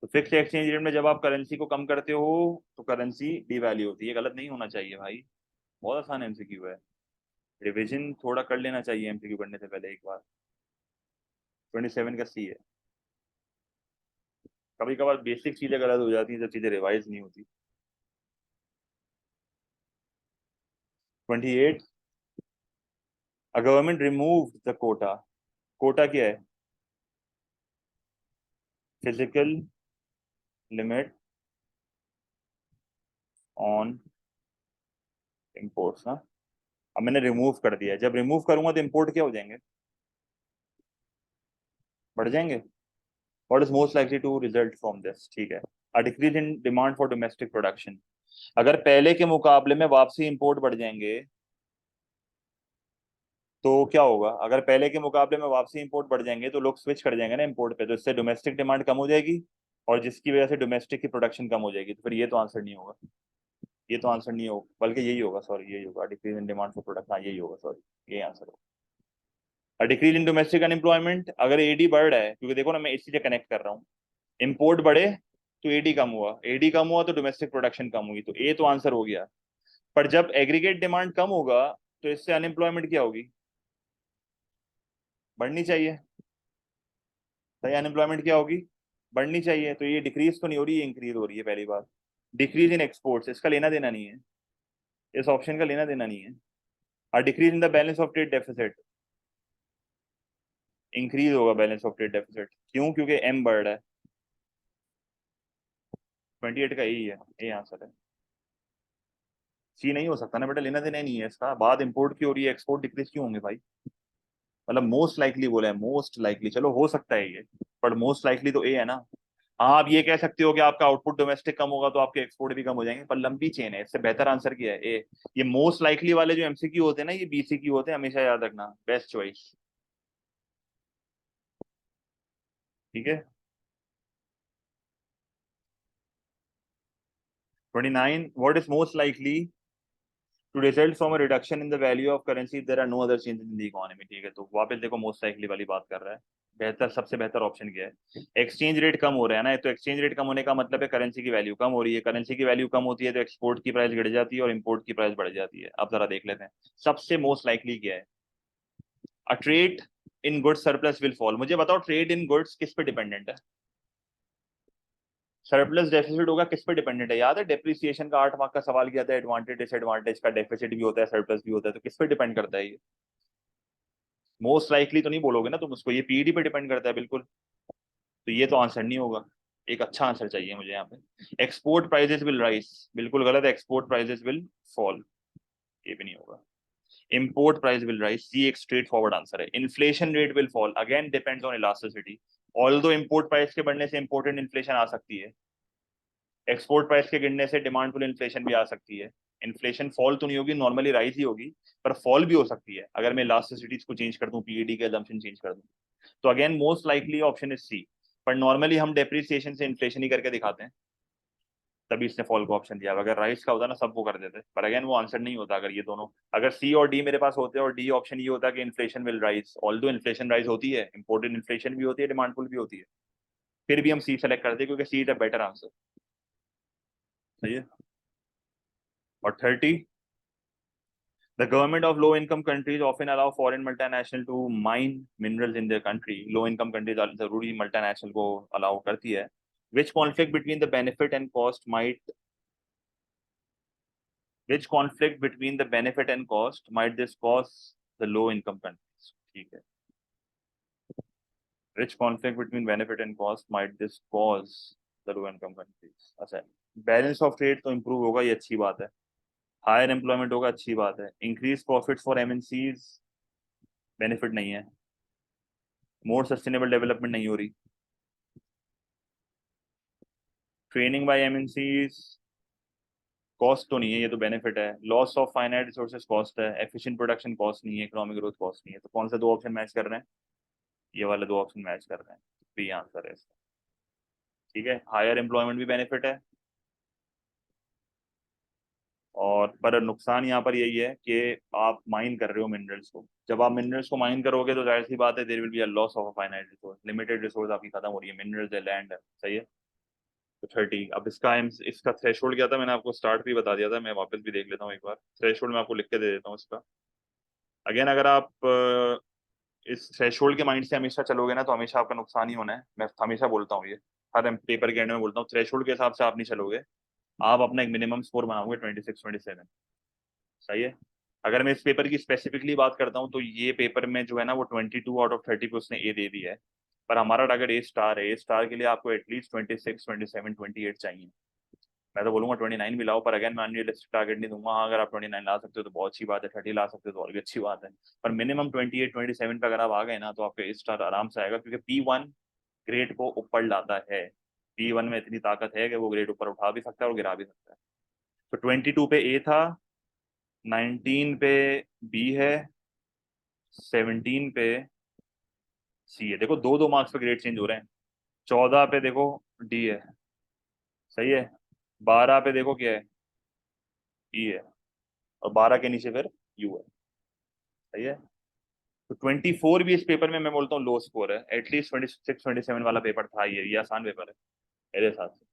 तो फिक्स एक्सचेंज रेट में जब आप करेंसी को कम करते हो तो करेंसी डीवैल्यू होती है. गलत नहीं होना चाहिए भाई, बहुत आसान एमसीक्यू है. रिवीजन थोड़ा कर लेना चाहिए एमसीक्यू करने से पहले एक बार. 27 का सी है. कभी कभार बेसिक चीजें गलत हो जाती हैं जब चीजें रिवाइज नहीं होती. 28, a government remove the quota. Quota क्या है? फिजिकल लिमिट ऑन इम्पोर्ट्स ना. अब मैंने रिमूव कर दिया, जब रिमूव करूंगा तो इम्पोर्ट क्या हो जाएंगे? बढ़ जाएंगे. What is most likely to result from this? ठीक है. A decrease in demand for domestic production. अगर पहले के मुकाबले में वापसी इंपोर्ट बढ़ जाएंगे तो क्या होगा? अगर पहले के मुकाबले में वापसी इंपोर्ट बढ़ जाएंगे तो लोग स्विच कर जाएंगे ना इंपोर्ट पे, तो इससे डोमेस्टिक डिमांड कम हो जाएगी और जिसकी वजह से डोमेस्टिक की प्रोडक्शन कम हो जाएगी. तो फिर ये तो आंसर नहीं होगा, ये तो आंसर नहीं होगा, बल्कि यही होगा, सॉरी यही होगा, decrease in demand for product. हाँ यही होगा, सॉरी, यही आंसर होगा. Decrease in domestic unemployment. अगर एडी बढ़ रहा है, क्योंकि देखो ना मैं इसी से कनेक्ट कर रहा हूँ, इंपोर्ट बढ़े तो एडी कम हुआ, एडी कम हुआ तो डोमेस्टिक प्रोडक्शन कम हुई, तो ए तो आंसर हो गया. पर जब एग्रीगेट डिमांड कम होगा तो इससे अनएम्प्लॉयमेंट क्या होगी? बढ़नी चाहिए. सही. अनएम्प्लॉयमेंट क्या होगी? बढ़नी चाहिए. तो ये डिक्रीज तो नहीं हो रही, ये इंक्रीज हो रही है, पहली बात. डिक्रीज इन एक्सपोर्ट्स, इसका लेना देना नहीं है, इस ऑप्शन का लेना देना नहीं है. और decrease in the balance of trade deficit, increase होगा बैलेंस ऑफ ट्रेड डेफिसिट. क्यों? क्योंकि एम बढ़ रहा है. 28 का यही है, ये आंसर है. सी नहीं हो सकता ना बेटा, लेना देना ही नहीं है इसका. बात इंपोर्ट की हो रही है, एक्सपोर्ट डिक्रीज क्यों होंगे भाई? मतलब मोस्ट लाइकली बोला है, मोस्ट लाइकली, चलो हो सकता है ये, पर मोस्ट लाइकली तो ए है ना. हाँ आप ये कह सकते हो कि आपका आउटपुट डोमेस्टिक कम होगा तो आपके एक्सपोर्ट भी कम हो जाएंगे, पर लंबी चेन है, इससे बेहतर आंसर क्या है? ए. ये मोस्ट लाइकली वाले जो एमसीक्यू होते हैं ना, ये बीसीक्यू होते हैं, हमेशा याद रखना, बेस्ट चॉइस. ठीक है. 29, what is most likely to result from a reduction in the value of currency there are no other change in the economy. ठीक है. तो वापस देखो मोस्ट लाइकली वाली बात कर रहा है. बेहतर, सबसे बेहतर ऑप्शन क्या है? एक्सचेंज रेट कम हो रहा है ना, तो एक्सचेंज रेट कम होने का मतलब है करेंसी की वैल्यू कम हो रही है, करेंसी की वैल्यू कम होती है तो एक्सपोर्ट की प्राइस गिर जाती है और इंपोर्ट की प्राइस बढ़ जाती है. अब जरा देख लेते हैं सबसे मोस्ट लाइकली क्या है. अ trade in goods surplus will fall. मुझे बताओ ट्रेड इन गुड्स किस पे डिपेंडेंट है? सरप्लस डेफिसिट होगा किस पे डिपेंडेंट है? याद है डेप्रिसिएशन का 8 मार्क का सवाल किया था, एडवांटेज डिसएडवांटेज का, डेफिसिट भी होता है सरप्लस भी होता है, तो किस पे डिपेंड करता है ये? मोस्ट लाइकली तो नहीं बोलोगे ना तुम उसको, ये पीईडी पे डिपेंड करता है बिल्कुल। तो ये तो आंसर नहीं होगा, एक अच्छा आंसर चाहिए मुझे यहाँ पे। एक्सपोर्ट प्राइजेस विल राइज, बिल्कुल गलत है, एक्सपोर्ट प्राइजेस विल फॉल, ये भी नहीं होगा। इम्पोर्ट प्राइस विल राइज, सी एक स्ट्रेट फॉरवर्ड आंसर है। Inflation rate will fall, again depends on elasticity. Although import price के बढ़ने से इम्पोर्टेंट इन्फ्लेशन आ सकती है, एक्सपोर्ट प्राइस के गिरने से डिमांड पुल इन्फ्लेशन भी आ सकती है। इन्फ्लेशन फॉल तो नहीं होगी, नॉर्मली राइज ही होगी, पर फॉल भी हो सकती है अगर मैं इलास्टिसिटीज को चेंज कर दूं, पीईडी के assumption चेंज कर दूं। तो again most likely option is C, पर नॉर्मली हम डेप्रिसिएशन से इन्फ्लेशन ही करके दिखाते हैं, तभी इसने फॉल का ऑप्शन दिया। अगर राइस का होता ना सब वो कर देते, पर अगेन वो आंसर नहीं होता अगर ये दोनों, अगर सी और डी मेरे पास होते और डी ऑप्शन ये होता कि inflation will rise, although inflation rise होती है, इंपोर्टेड इन्फ्लेशन भी होती है, डिमांड पुल भी होती है, फिर भी हम सी सेलेक्ट करते हैं क्योंकि सी इज अ बेटर आंसर। सही है। और 30, the government of low income countries often allow foreign multinational to mine minerals in their country. Low income countries जरूरी multinational को allow करती है। Which conflict between the benefit and cost might, which conflict between the benefit and cost might this cause the low income countries? ठीक है। Which conflict between benefit and cost might this cause the low income countries? अच्छा, balance of trade तो improve होगा, ये अच्छी बात है। Higher employment होगा, अच्छी बात है। Increase profits for MNCs, benefit नहीं है। मोर सस्टेनेबल डेवलपमेंट नहीं हो रही। ट्रेनिंग बाय एमएनसीज कॉस्ट तो नहीं है, ये तो बेनिफिट है। Loss of finite resources cost है, एफिशिएंट प्रोडक्शन कॉस्ट नहीं है, इकोनॉमिक ग्रोथ कॉस्ट नहीं है। तो कौन से दो ऑप्शन मैच कर रहे हैं? ये वाले दो ऑप्शन मैच कर रहे हैं, बी आंसर है इसका। ठीक है, हायर एम्प्लॉयमेंट भी बेनिफिट है, और पर नुकसान यहाँ पर यही है कि आप माइन कर रहे हो मिनरल्स को, जब आप मिनरल्स को माइन करोगे तो जाहिर सी बात है there will be a loss of a finite resource, limited resource आपकी खत्म हो रही है, मिनरल्स है, लैंड है। सही है। तो 30, अब इसका थ्रेशोल्ड क्या था, मैंने आपको स्टार्ट भी बता दिया था, मैं वापस भी देख लेता हूँ एक बार। थ्रेशोल्ड मैं आपको लिख के दे देता हूँ इसका। अगेन अगर आप इस थ्रेशोल्ड के माइंड से हमेशा चलोगे ना तो हमेशा आपका नुकसान ही होना है, मैं हमेशा बोलता हूँ ये, हर पेपर के एंड में बोलता हूँ, थ्रेशोल्ड के हिसाब से आप नहीं चलोगे, आप अपना एक मिनिमम स्कोर बनाओगे 26-27। सही है। अगर मैं इस पेपर की स्पेसिफिकली बात करता हूँ तो ये पेपर में जो है ना वो 22 आउट ऑफ 30 पे उसने ए दे दी है, पर हमारा टारगेट ए स्टार है। ए स्टार के लिए आपको एटलीस्ट 26, 27, 28 चाहिए। मैं तो बोलूंगा 29 भी लाओ, पर अगेन मैं अनरियलिस्टिक टारगेट नहीं दूंगा। हाँ, अगर आप 29 ला सकते हो तो बहुत अच्छी बात है, 30 ला सकते हो तो और भी अच्छी बात है, पर मिनिमम 28, 27 पे अगर आप आ गए ना तो आपका ए स्टार आराम से आएगा, क्योंकि P1 ग्रेड को ऊपर लाता है। P1 में इतनी ताकत है कि वो ग्रेड ऊपर उठा भी सकता है और गिरा भी सकता है। तो 22 पे ए था, 19 पे बी है, 17 पे सी है। देखो दो दो मार्क्स पे ग्रेड चेंज हो रहे हैं। 14 पे देखो डी है। सही है। 12 पे देखो क्या है, ई है। और 12 के नीचे फिर यू है। सही है। तो 24 भी इस पेपर में मैं बोलता हूँ लो स्कोर है, एटलीस्ट 26, 27 वाला पेपर था ये आसान पेपर है मेरे हिसाब से।